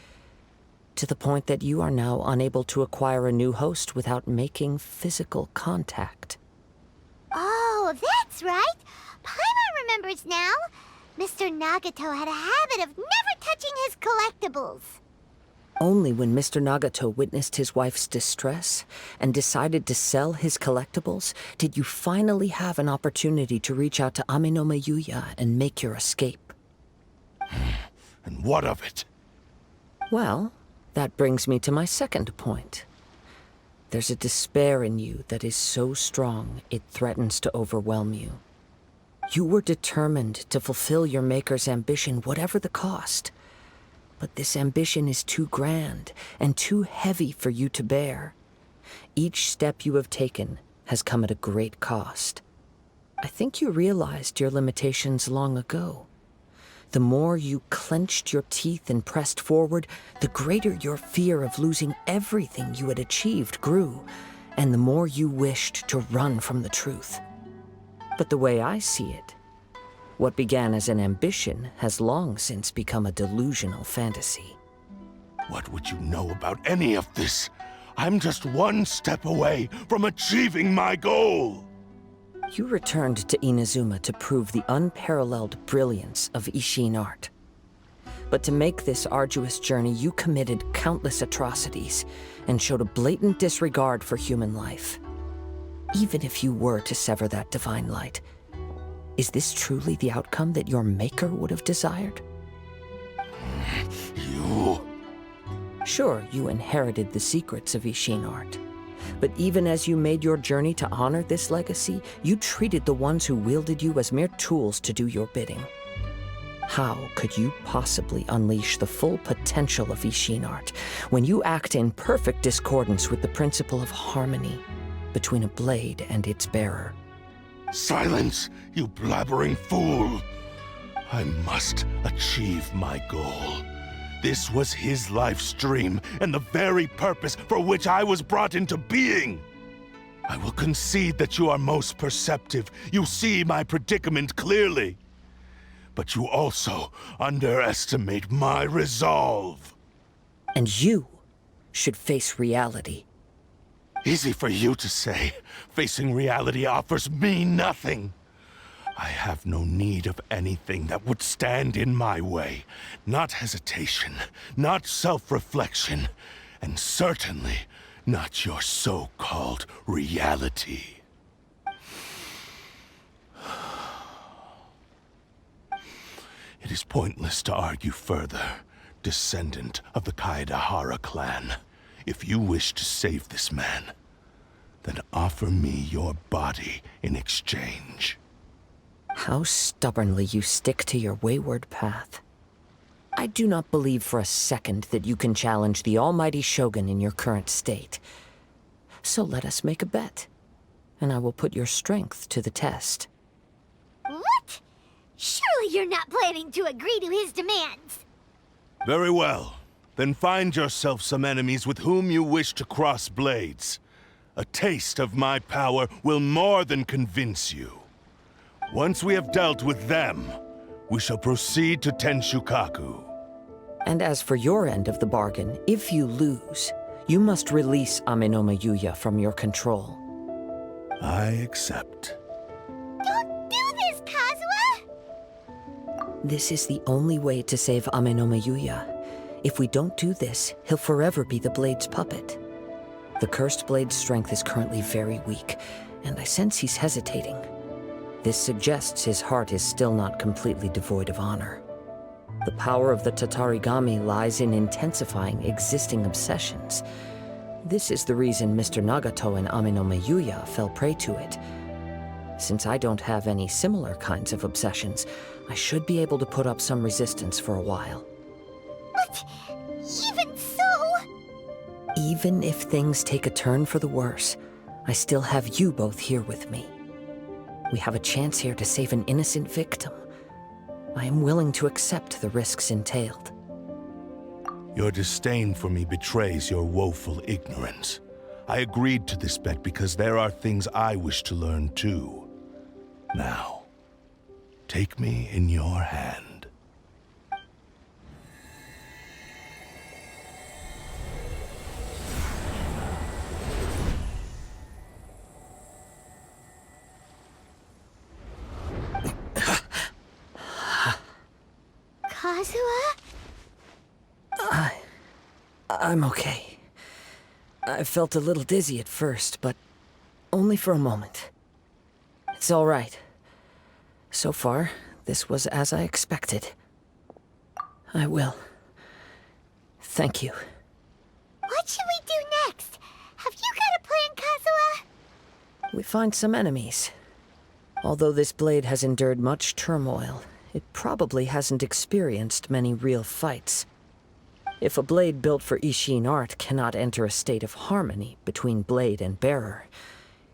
To the point that you are now unable to acquire a new host without making physical contact. Oh, that's right. Paimon remembers now. Mr. Nagato had a habit of never touching his collectibles. Only when Mr. Nagato witnessed his wife's distress and decided to sell his collectibles did you finally have an opportunity to reach out to Aminome Yuya and make your escape. And what of it? Well, that brings me to my second point. There's a despair in you that is so strong it threatens to overwhelm you. You were determined to fulfill your maker's ambition, whatever the cost. But this ambition is too grand and too heavy for you to bear. Each step you have taken has come at a great cost. I think you realized your limitations long ago. The more you clenched your teeth and pressed forward, the greater your fear of losing everything you had achieved grew, and the more you wished to run from the truth. But the way I see it, what began as an ambition has long since become a delusional fantasy. What would you know about any of this? I'm just one step away from achieving my goal! You returned to Inazuma to prove the unparalleled brilliance of Ishin art. But to make this arduous journey, you committed countless atrocities and showed a blatant disregard for human life. Even if you were to sever that divine light, is this truly the outcome that your maker would have desired? You... Sure, you inherited the secrets of Ishin art. But even as you made your journey to honor this legacy, you treated the ones who wielded you as mere tools to do your bidding. How could you possibly unleash the full potential of Ishin art when you act in perfect discordance with the principle of harmony between a blade and its bearer? Silence, you blabbering fool! I must achieve my goal. This was his life's dream, and the very purpose for which I was brought into being. I will concede that you are most perceptive. You see my predicament clearly. But you also underestimate my resolve. And you should face reality. Easy for you to say. Facing reality offers me nothing. I have no need of anything that would stand in my way. Not hesitation, not self-reflection, and certainly not your so-called reality. It is pointless to argue further, descendant of the Kaedehara clan. If you wish to save this man, then offer me your body in exchange. How stubbornly you stick to your wayward path. I do not believe for a second that you can challenge the almighty Shogun in your current state. So let us make a bet, and I will put your strength to the test. What? Surely you're not planning to agree to his demands. Very well. Then find yourself some enemies with whom you wish to cross blades. A taste of my power will more than convince you. Once we have dealt with them, we shall proceed to Tenshukaku. And as for your end of the bargain, if you lose, you must release Amenoma Yuya from your control. I accept. Don't do this, Kazuha! This is the only way to save Amenoma Yuya. If we don't do this, he'll forever be the Blade's puppet. The Cursed Blade's strength is currently very weak, and I sense he's hesitating. This suggests his heart is still not completely devoid of honor. The power of the Tatarigami lies in intensifying existing obsessions. This is the reason Mr. Nagato and Amenoma Yuya fell prey to it. Since I don't have any similar kinds of obsessions, I should be able to put up some resistance for a while. But even so... Even if things take a turn for the worse, I still have you both here with me. We have a chance here to save an innocent victim. I am willing to accept the risks entailed. Your disdain for me betrays your woeful ignorance. I agreed to this bet because there are things I wish to learn too. Now, take me in your hand. Kazuha? I'm okay. I felt a little dizzy at first, but only for a moment. It's all right. So far, this was as I expected. I will. Thank you. What should we do next? Have you got a plan, Kazuha? We find some enemies. Although this blade has endured much turmoil, it probably hasn't experienced many real fights. If a blade built for Ishin art cannot enter a state of harmony between blade and bearer,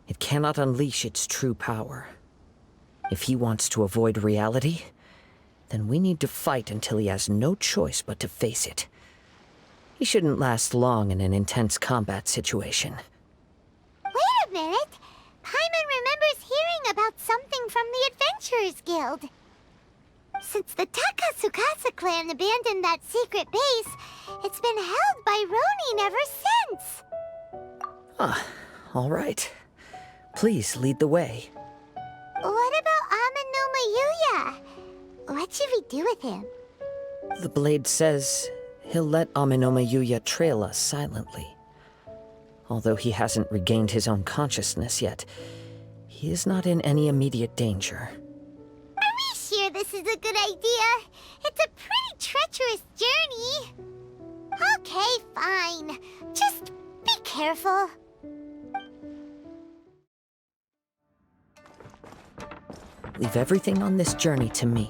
it cannot unleash its true power. If he wants to avoid reality, then we need to fight until he has no choice but to face it. He shouldn't last long in an intense combat situation. Wait a minute! Paimon remembers hearing about something from the Adventurers Guild. Since the Takasukasa clan abandoned that secret base, it's been held by Ronin ever since. Ah, all right. Please lead the way. What about Amenoma Yuya? What should we do with him? The blade says he'll let Amenoma Yuya trail us silently. Although he hasn't regained his own consciousness yet, he is not in any immediate danger. Are we sure this is a good idea? It's a pretty treacherous journey. Okay, fine. Just be careful. Leave everything on this journey to me.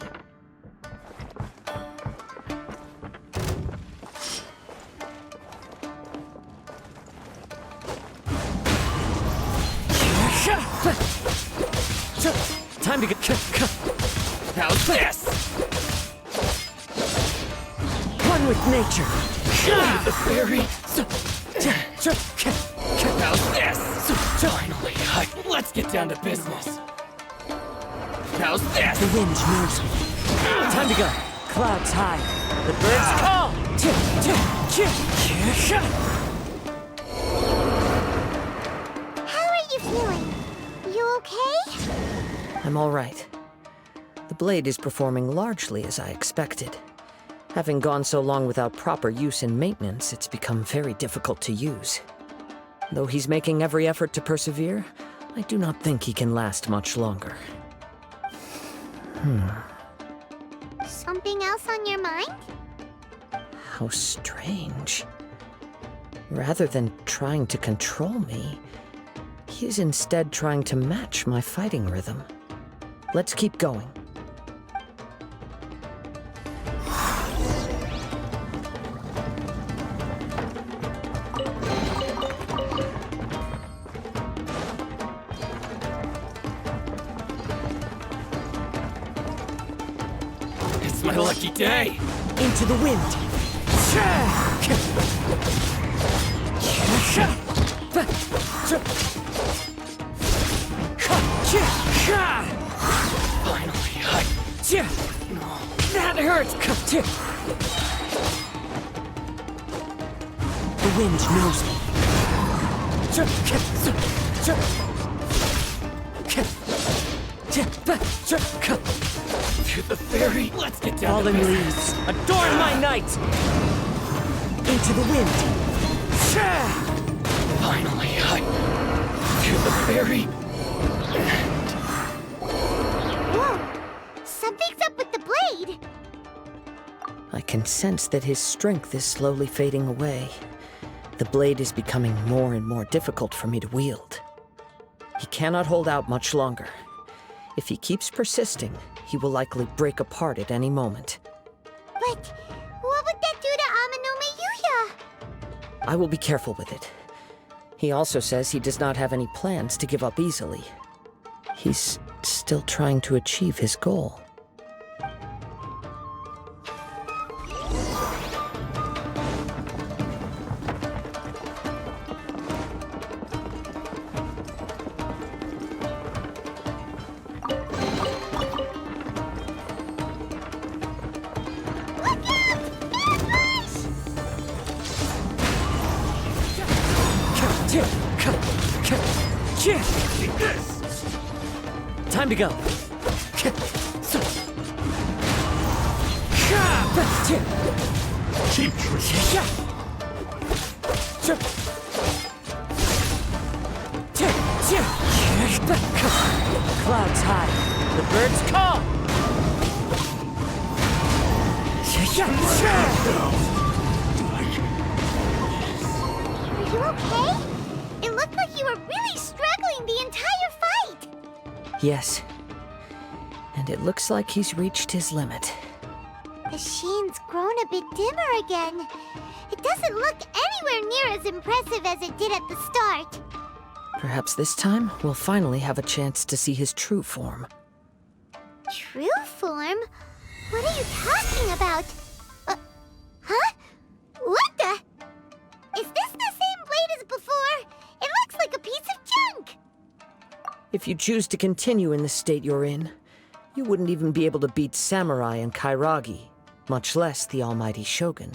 Time to get... How's this? One with nature. The fairy. How's this? Finally, let's get down to business. How's this? The wind moves me. Time to go. Clouds high. The birds call. How are you feeling? You okay? I'm all right. The blade is performing largely as I expected. Having gone so long without proper use and maintenance, it's become very difficult to use. Though he's making every effort to persevere, I do not think he can last much longer. Something else on your mind? How strange. Rather than trying to control me, he is instead trying to match my fighting rhythm. Let's keep going. Today's my lucky day. Into the wind. Finally, that hurts. The wind knows me. To the ferry. Let's get down Fallen to business. leaves. Adorn my night. Into the wind. Finally, to the ferry. Whoa! Something's up with the blade! I can sense that his strength is slowly fading away. The blade is becoming more and more difficult for me to wield. He cannot hold out much longer. If he keeps persisting, he will likely break apart at any moment. But what would that do to Amanome Yuya? I will be careful with it. He also says he does not have any plans to give up easily. He's still trying to achieve his goal. Time to go. Cheap trick. Clouds high. The birds call. Are you okay? It looked like you were really struggling the entire fight! Yes. And it looks like he's reached his limit. The sheen's grown a bit dimmer again. It doesn't look anywhere near as impressive as it did at the start. Perhaps this time, we'll finally have a chance to see his true form. True form? What are you talking about? Huh? What the? Is this the same blade as before? It looks like a piece of junk! If you choose to continue in the state you're in, you wouldn't even be able to beat Samurai and Kairagi, much less the almighty Shogun.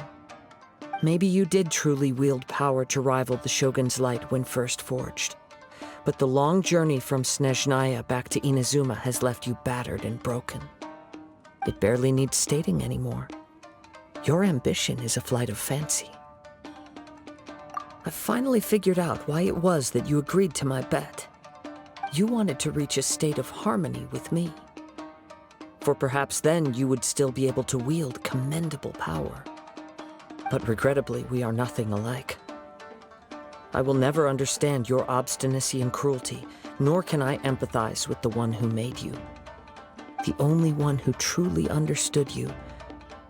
Maybe you did truly wield power to rival the Shogun's light when first forged. But the long journey from Snezhnaya back to Inazuma has left you battered and broken. It barely needs stating anymore. Your ambition is a flight of fancy. I've finally figured out why it was that you agreed to my bet. You wanted to reach a state of harmony with me. For perhaps then you would still be able to wield commendable power. But regrettably, we are nothing alike. I will never understand your obstinacy and cruelty, nor can I empathize with the one who made you. The only one who truly understood you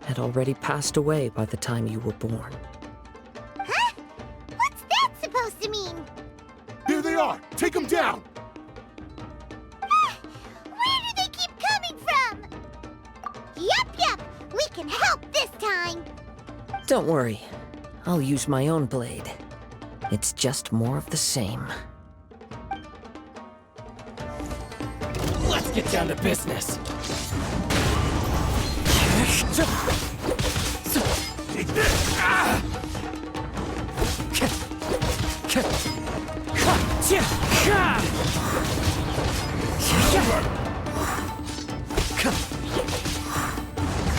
had already passed away by the time you were born. Huh? What's that supposed to mean? There they are! Take them down! Where do they keep coming from? Yup, we can help this time! Don't worry, I'll use my own blade. It's just more of the same. Let's get down to business. Take this! Ah!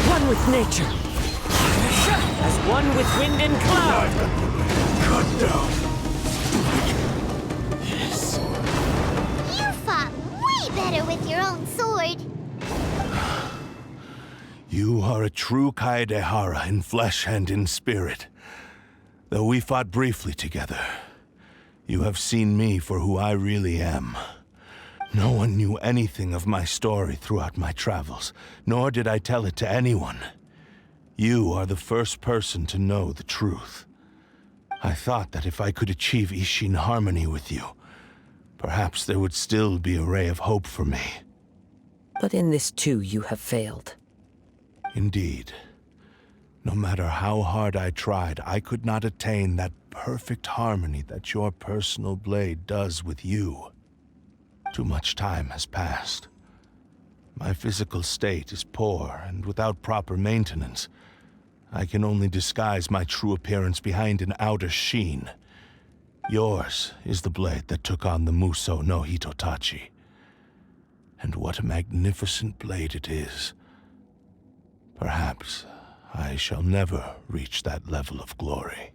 One with nature. As one with wind and cloud. Cut down! You fought way better with your own sword. You are a true Kaedehara in flesh and in spirit. Though we fought briefly together, you have seen me for who I really am. No one knew anything of my story throughout my travels, nor did I tell it to anyone. You are the first person to know the truth. I thought that if I could achieve Ishin harmony with you, perhaps there would still be a ray of hope for me. But in this too, you have failed. Indeed. No matter how hard I tried, I could not attain that perfect harmony that your personal blade does with you. Too much time has passed. My physical state is poor, and without proper maintenance, I can only disguise my true appearance behind an outer sheen. Yours is the blade that took on the Muso no Hitotachi. And what a magnificent blade it is. Perhaps I shall never reach that level of glory.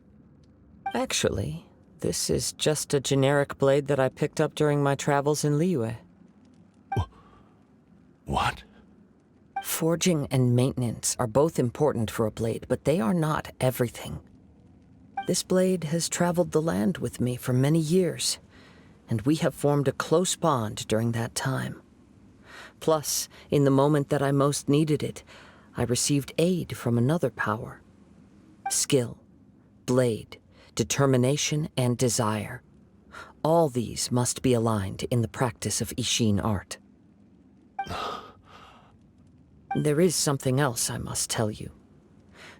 Actually, this is just a generic blade that I picked up during my travels in Liyue. What? Forging and maintenance are both important for a blade, but they are not everything. This blade has traveled the land with me for many years, and we have formed a close bond during that time. Plus, in the moment that I most needed it, I received aid from another power. Skill, blade, determination, and desire. All these must be aligned in the practice of Ishin art. There is something else I must tell you.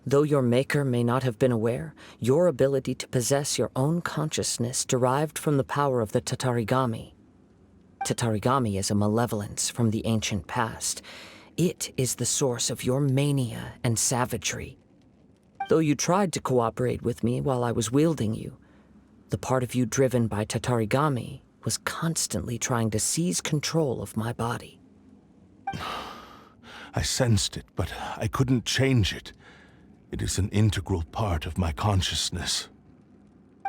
Though your maker may not have been aware, your ability to possess your own consciousness derived from the power of the Tatarigami. Tatarigami is a malevolence from the ancient past. It is the source of your mania and savagery. Though you tried to cooperate with me while I was wielding you, the part of you driven by Tatarigami was constantly trying to seize control of my body. I sensed it, but I couldn't change it. It is an integral part of my consciousness.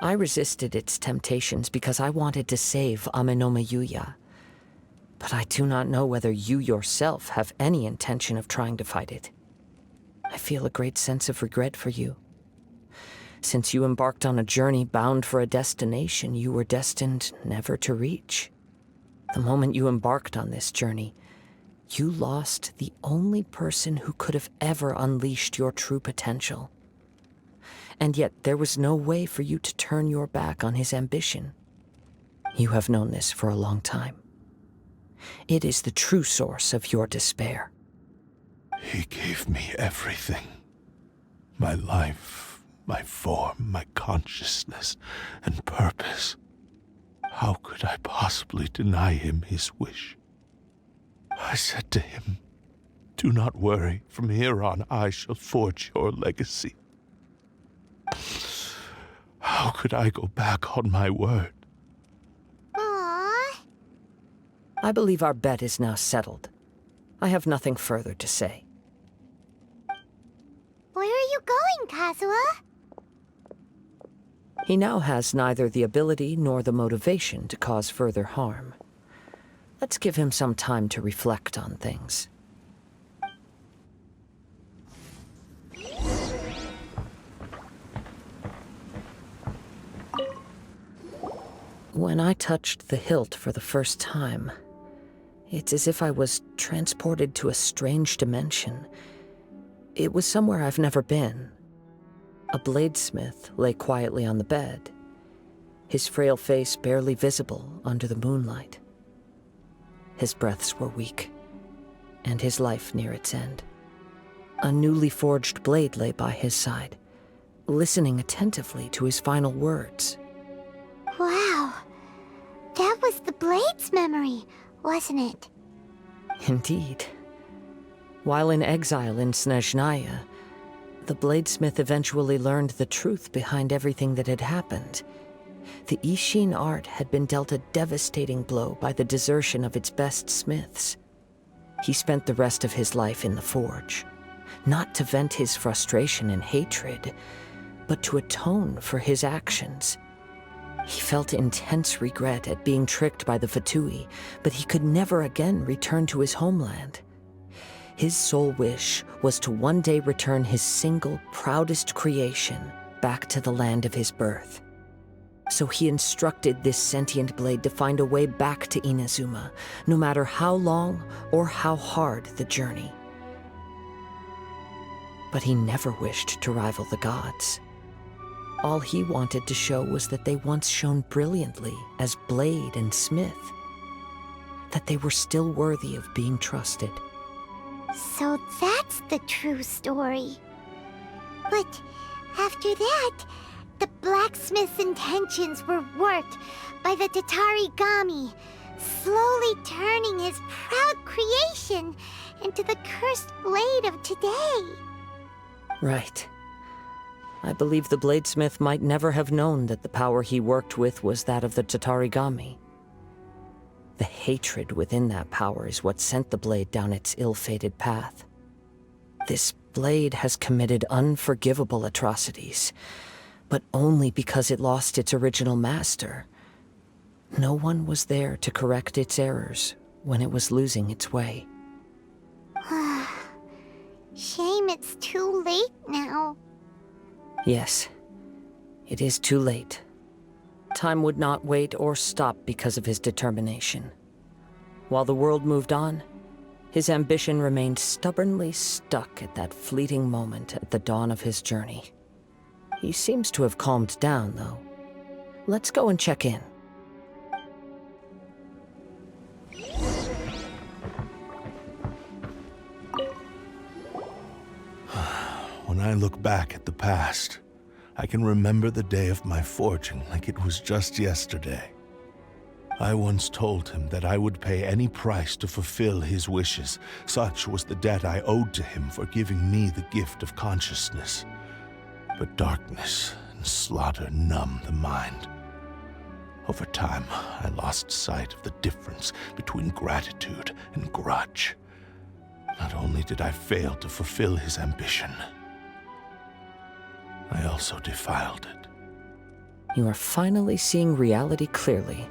I resisted its temptations because I wanted to save Amenoma Yuya. But I do not know whether you yourself have any intention of trying to fight it. I feel a great sense of regret for you. Since you embarked on a journey bound for a destination you were destined never to reach. The moment you embarked on this journey, you lost the only person who could have ever unleashed your true potential. And yet there was no way for you to turn your back on his ambition. You have known this for a long time. It is the true source of your despair. He gave me everything. My life, my form, my consciousness, and purpose. How could I possibly deny him his wish? I said to him, "Do not worry, from here on I shall forge your legacy." How could I go back on my word? Aww. I believe our bet is now settled. I have nothing further to say. Where are you going, Kazuha? He now has neither the ability nor the motivation to cause further harm. Let's give him some time to reflect on things. When I touched the hilt for the first time, it's as if I was transported to a strange dimension. It was somewhere I've never been. A bladesmith lay quietly on the bed, his frail face barely visible under the moonlight. His breaths were weak, and his life near its end. A newly forged blade lay by his side, listening attentively to his final words. Wow. That was the Blade's memory, wasn't it? Indeed. While in exile in Snezhnaya, the bladesmith eventually learned the truth behind everything that had happened. The Ishin art had been dealt a devastating blow by the desertion of its best smiths. He spent the rest of his life in the forge, not to vent his frustration and hatred, but to atone for his actions. He felt intense regret at being tricked by the Fatui, but he could never again return to his homeland. His sole wish was to one day return his single, proudest creation back to the land of his birth. So he instructed this sentient blade to find a way back to Inazuma, no matter how long or how hard the journey. But he never wished to rival the gods. All he wanted to show was that they once shone brilliantly as blade and smith, that they were still worthy of being trusted. So that's the true story. But after that, the blacksmith's intentions were warped by the Tatarigami, slowly turning his proud creation into the cursed blade of today. Right. I believe the bladesmith might never have known that the power he worked with was that of the Tatarigami. The hatred within that power is what sent the blade down its ill-fated path. This blade has committed unforgivable atrocities, but only because it lost its original master. No one was there to correct its errors when it was losing its way. Shame it's too late now. Yes, it is too late. Time would not wait or stop because of his determination. While the world moved on, his ambition remained stubbornly stuck at that fleeting moment at the dawn of his journey. He seems to have calmed down, though. Let's go and check in. When I look back at the past, I can remember the day of my forging like it was just yesterday. I once told him that I would pay any price to fulfill his wishes. Such was the debt I owed to him for giving me the gift of consciousness. But darkness and slaughter numb the mind. Over time, I lost sight of the difference between gratitude and grudge. Not only did I fail to fulfill his ambition, I also defiled it. You are finally seeing reality clearly.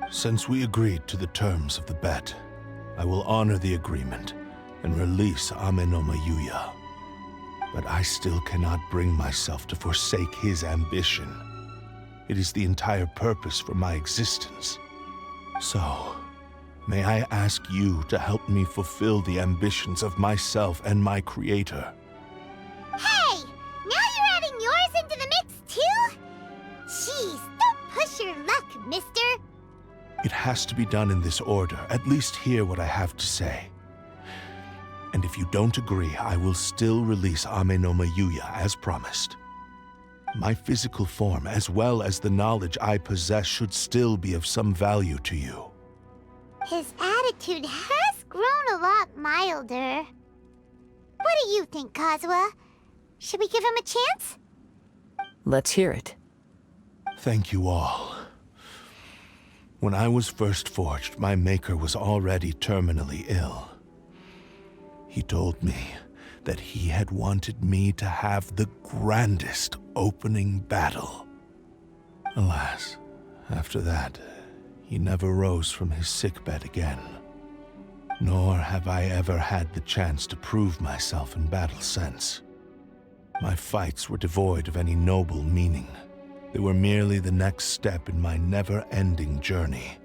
Since we agreed to the terms of the bet, I will honor the agreement and release Ame no Mayuya. But I still cannot bring myself to forsake his ambition. It is the entire purpose for my existence. So, may I ask you to help me fulfill the ambitions of myself and my creator? Hey! Now you're adding yours into the mix, too? Jeez, don't push your luck, mister. It has to be done in this order. At least hear what I have to say. And if you don't agree, I will still release Ame no Mayuya as promised. My physical form, as well as the knowledge I possess, should still be of some value to you. His attitude has grown a lot milder. What do you think, Kazuha? Should we give him a chance? Let's hear it. Thank you all. When I was first forged, my maker was already terminally ill. He told me that he had wanted me to have the grandest opening battle. Alas, after that, he never rose from his sickbed again. Nor have I ever had the chance to prove myself in battle since. My fights were devoid of any noble meaning. They were merely the next step in my never-ending journey.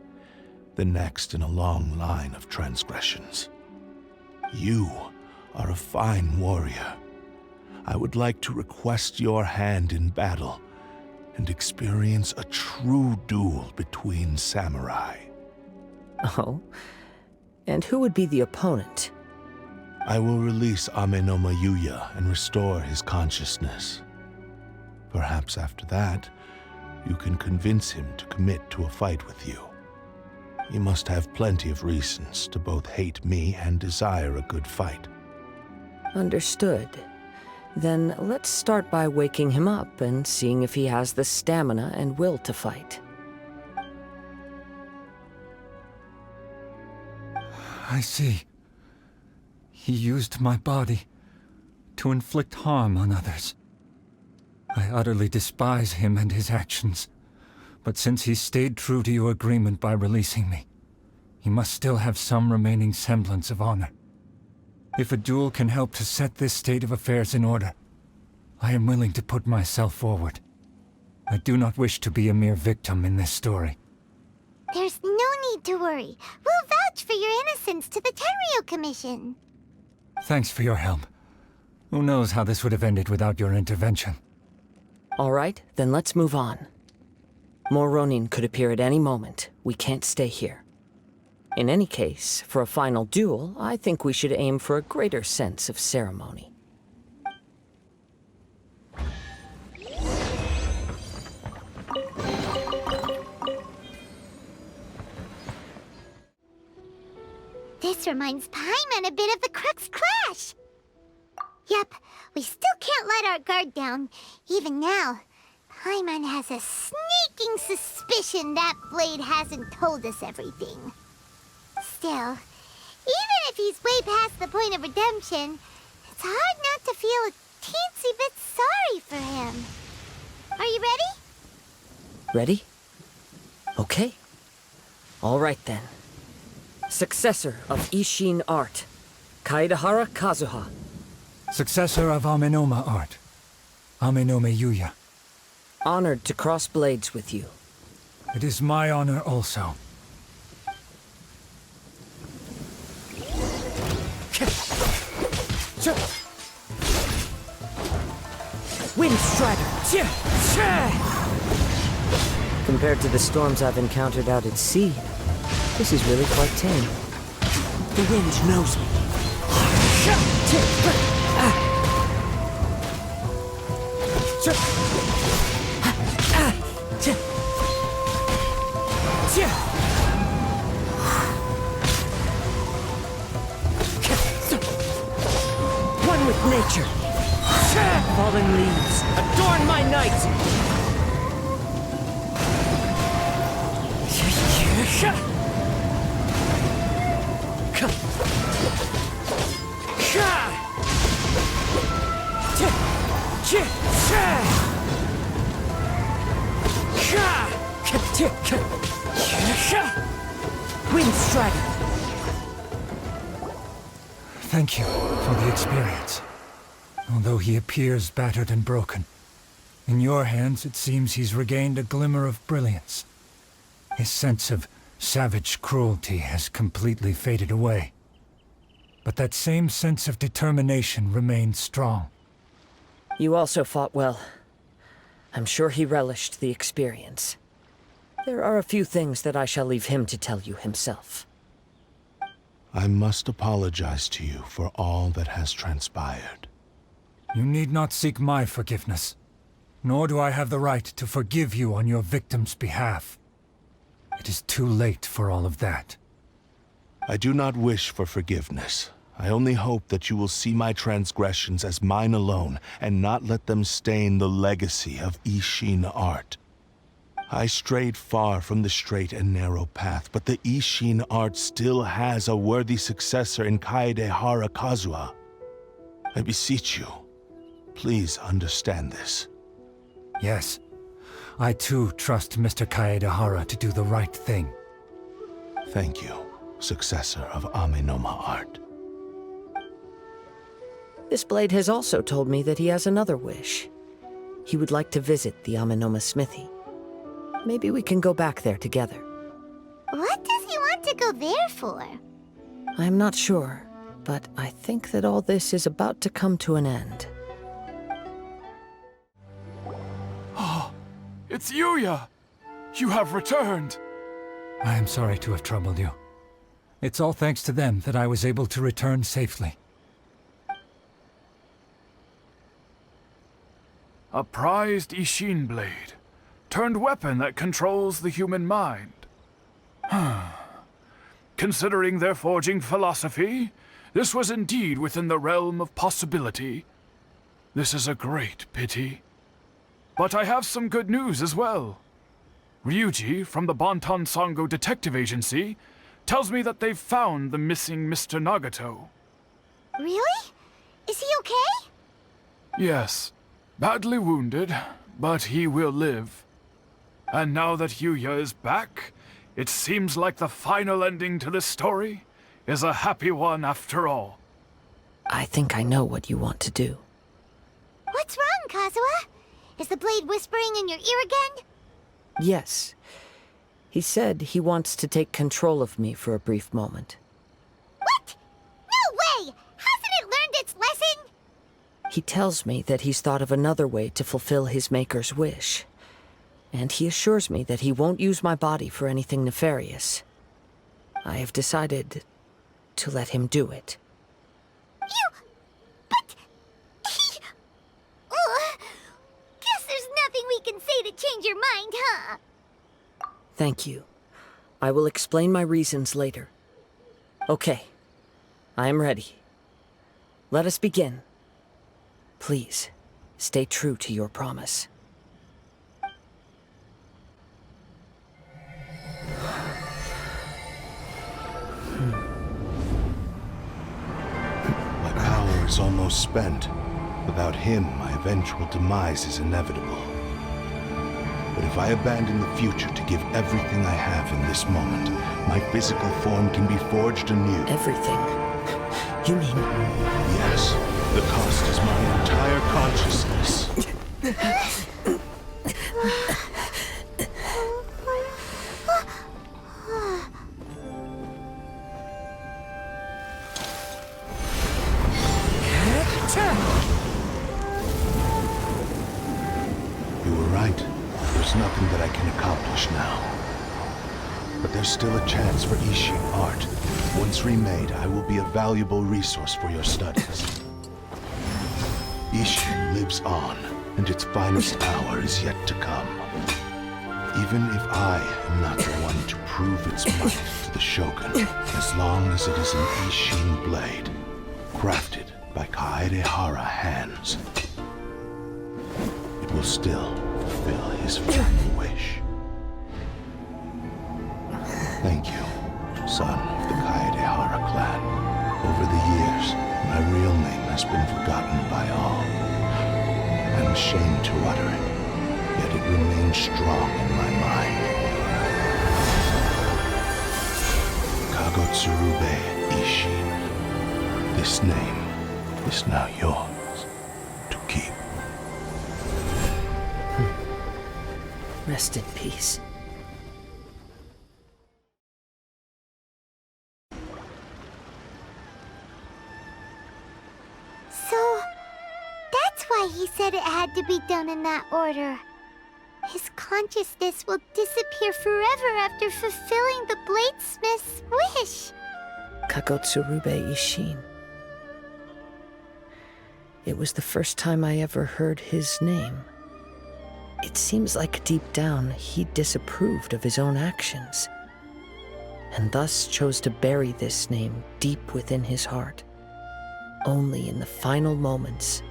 The next in a long line of transgressions. You are a fine warrior. I would like to request your hand in battle and experience a true duel between samurai. Oh? And who would be the opponent? I will release Ame no Mayuya and restore his consciousness. Perhaps after that, you can convince him to commit to a fight with you. He must have plenty of reasons to both hate me and desire a good fight. Understood. Then let's start by waking him up and seeing if he has the stamina and will to fight. I see. He used my body to inflict harm on others. I utterly despise him and his actions. But since he stayed true to your agreement by releasing me, he must still have some remaining semblance of honor. If a duel can help to set this state of affairs in order, I am willing to put myself forward. I do not wish to be a mere victim in this story. There's no need to worry. We'll vouch for your innocence to the Tenryu Commission. Thanks for your help. Who knows how this would have ended without your intervention? All right, then let's move on. More Ronin could appear at any moment. We can't stay here. In any case, for a final duel, I think we should aim for a greater sense of ceremony. This reminds Paimon a bit of the Crux Clash. Yep, we still can't let our guard down. Even now, Paimon has a sneaking suspicion that Blade hasn't told us everything. Still, even if he's way past the point of redemption, it's hard not to feel a teensy bit sorry for him. Are you ready? Ready? Okay. All right then. Successor of Ishin art, Kaedehara Kazuha. Successor of Amenoma art, Amenome Yuya. Honored to cross blades with you. It is my honor also. Wind Strider! Compared to the storms I've encountered out at sea, this is really quite tame. The wind knows me. One with nature. Fallen leaves, adorn my night! Wind Strider! Thank you for the experience. Although he appears battered and broken, in your hands it seems he's regained a glimmer of brilliance. His sense of savage cruelty has completely faded away. But that same sense of determination remains strong. You also fought well. I'm sure he relished the experience. There are a few things that I shall leave him to tell you himself. I must apologize to you for all that has transpired. You need not seek my forgiveness, nor do I have the right to forgive you on your victim's behalf. It is too late for all of that. I do not wish for forgiveness. I only hope that you will see my transgressions as mine alone, and not let them stain the legacy of Ishin art. I strayed far from the straight and narrow path, but the Ishin art still has a worthy successor in Kaedehara Kazuha. I beseech you, please understand this. Yes, I too trust Mr. Kaedehara to do the right thing. Thank you, successor of Amenoma art. This blade has also told me that he has another wish. He would like to visit the Amenoma smithy. Maybe we can go back there together. What does he want to go there for? I'm not sure, but I think that all this is about to come to an end. It's Yuya! You have returned! I am sorry to have troubled you. It's all thanks to them that I was able to return safely. A prized Ishin blade, turned weapon that controls the human mind. Considering their forging philosophy, this was indeed within the realm of possibility. This is a great pity. But I have some good news as well. Ryuji, from the Bonton Sango Detective Agency, tells me that they've found the missing Mr. Nagato. Really? Is he okay? Yes, badly wounded, but he will live. And now that Yuya is back, it seems like the final ending to this story is a happy one after all. I think I know what you want to do. What's wrong, Kazuha? Is the blade whispering in your ear again? Yes. He said he wants to take control of me for a brief moment. What? No way! Hasn't it learned its lesson? He tells me that he's thought of another way to fulfill his maker's wish. And he assures me that he won't use my body for anything nefarious. I have decided to let him do it. But... Guess there's nothing we can say to change your mind, huh? Thank you. I will explain my reasons later. Okay. I am ready. Let us begin. Please, stay true to your promise. My power is almost spent. Without him, my eventual demise is inevitable. But if I abandon the future to give everything I have in this moment, my physical form can be forged anew. Everything? You mean... Yes. The cost is my entire consciousness. You were right. There's nothing that I can accomplish now. But there's still a chance for Ishin art. Once remade, I will be a valuable resource for your studies. Ishin lives on, and its finest hour is yet to come. Even if I am not the one to prove its might to the Shogun, as long as it is an Ishin blade, crafted by Kaedehara hands, it will still fulfill his final wish. Thank you, son of the Kaedehara clan. Over the years, my real name has been forgotten by all. I'm ashamed to utter it, yet it remains strong in my mind. Kagotsurube Ishin. This name is now yours to keep. Rest in peace. So, that's why he said it had to be done in that order. His consciousness will disappear forever after fulfilling the bladesmith's wish. Kagotsurube Ishin. It was the first time I ever heard his name. It seems like deep down he disapproved of his own actions, and thus chose to bury this name deep within his heart. Only in the final moments,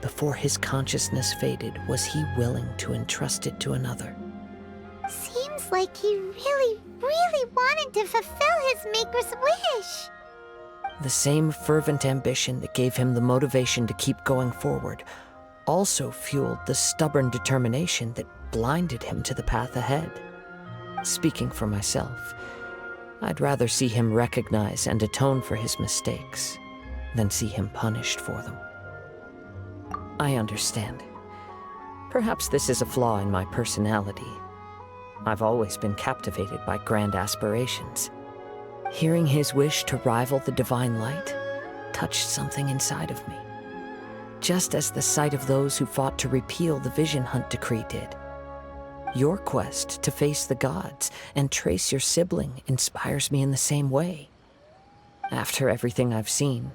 before his consciousness faded, was he willing to entrust it to another. Seems like he really wanted to fulfill his maker's wish. The same fervent ambition that gave him the motivation to keep going forward also fueled the stubborn determination that blinded him to the path ahead. Speaking for myself, I'd rather see him recognize and atone for his mistakes than see him punished for them. I understand. Perhaps this is a flaw in my personality. I've always been captivated by grand aspirations. Hearing his wish to rival the divine light touched something inside of me, just as the sight of those who fought to repeal the Vision Hunt decree did. Your quest to face the gods and trace your sibling inspires me in the same way. After everything I've seen,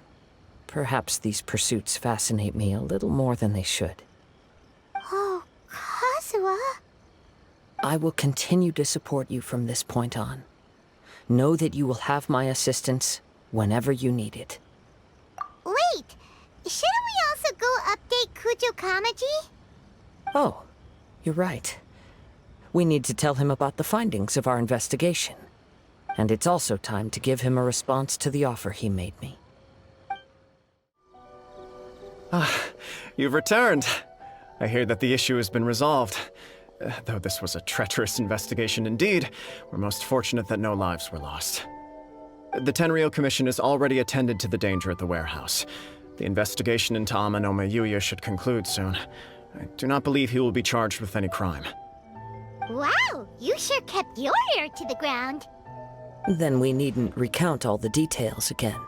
perhaps these pursuits fascinate me a little more than they should. Oh, Kazuha. I will continue to support you from this point on. Know that you will have my assistance whenever you need it. Wait, shouldn't we also go update Kujo Kamaji? Oh, you're right. We need to tell him about the findings of our investigation. And it's also time to give him a response to the offer he made me. You've returned. I hear that the issue has been resolved. Though this was a treacherous investigation indeed, we're most fortunate that no lives were lost. The Tenryou Commission has already attended to the danger at the warehouse. The investigation into Amanome Yuya should conclude soon. I do not believe he will be charged with any crime. Wow, you sure kept your ear to the ground. Then we needn't recount all the details again.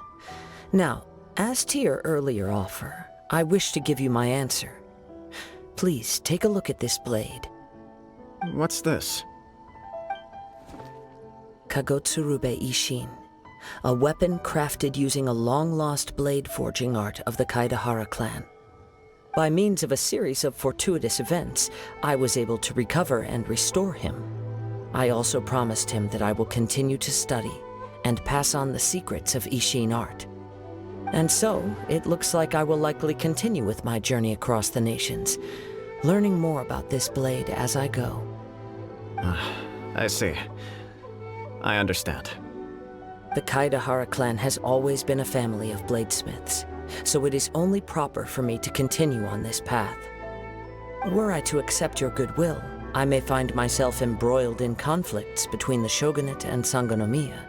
Now, as to your earlier offer, I wish to give you my answer. Please take a look at this blade. What's this? Kagotsurube Ishin, a weapon crafted using a long-lost blade forging art of the Kaedehara clan. By means of a series of fortuitous events, I was able to recover and restore him. I also promised him that I will continue to study and pass on the secrets of Ishin art. And so, it looks like I will likely continue with my journey across the nations, learning more about this blade as I go. I see. I understand. The Kaedehara clan has always been a family of bladesmiths, so it is only proper for me to continue on this path. Were I to accept your goodwill, I may find myself embroiled in conflicts between the shogunate and Sangonomiya.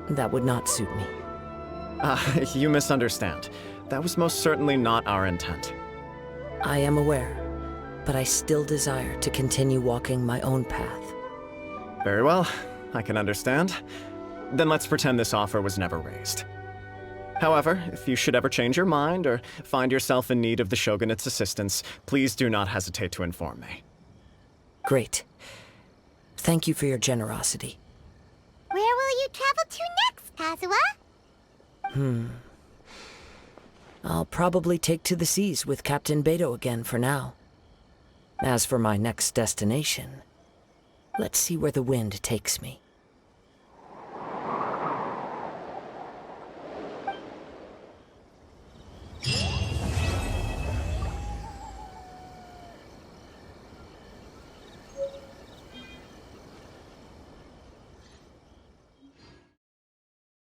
That would not suit me. You misunderstand. That was most certainly not our intent. I am aware, but I still desire to continue walking my own path. Very well, I can understand. Then let's pretend this offer was never raised. However, if you should ever change your mind or find yourself in need of the Shogunate's assistance, please do not hesitate to inform me. Great. Thank you for your generosity. Where will you travel to next, Kazuha? I'll probably take to the seas with Captain Beto again for now. As for my next destination, let's see where the wind takes me.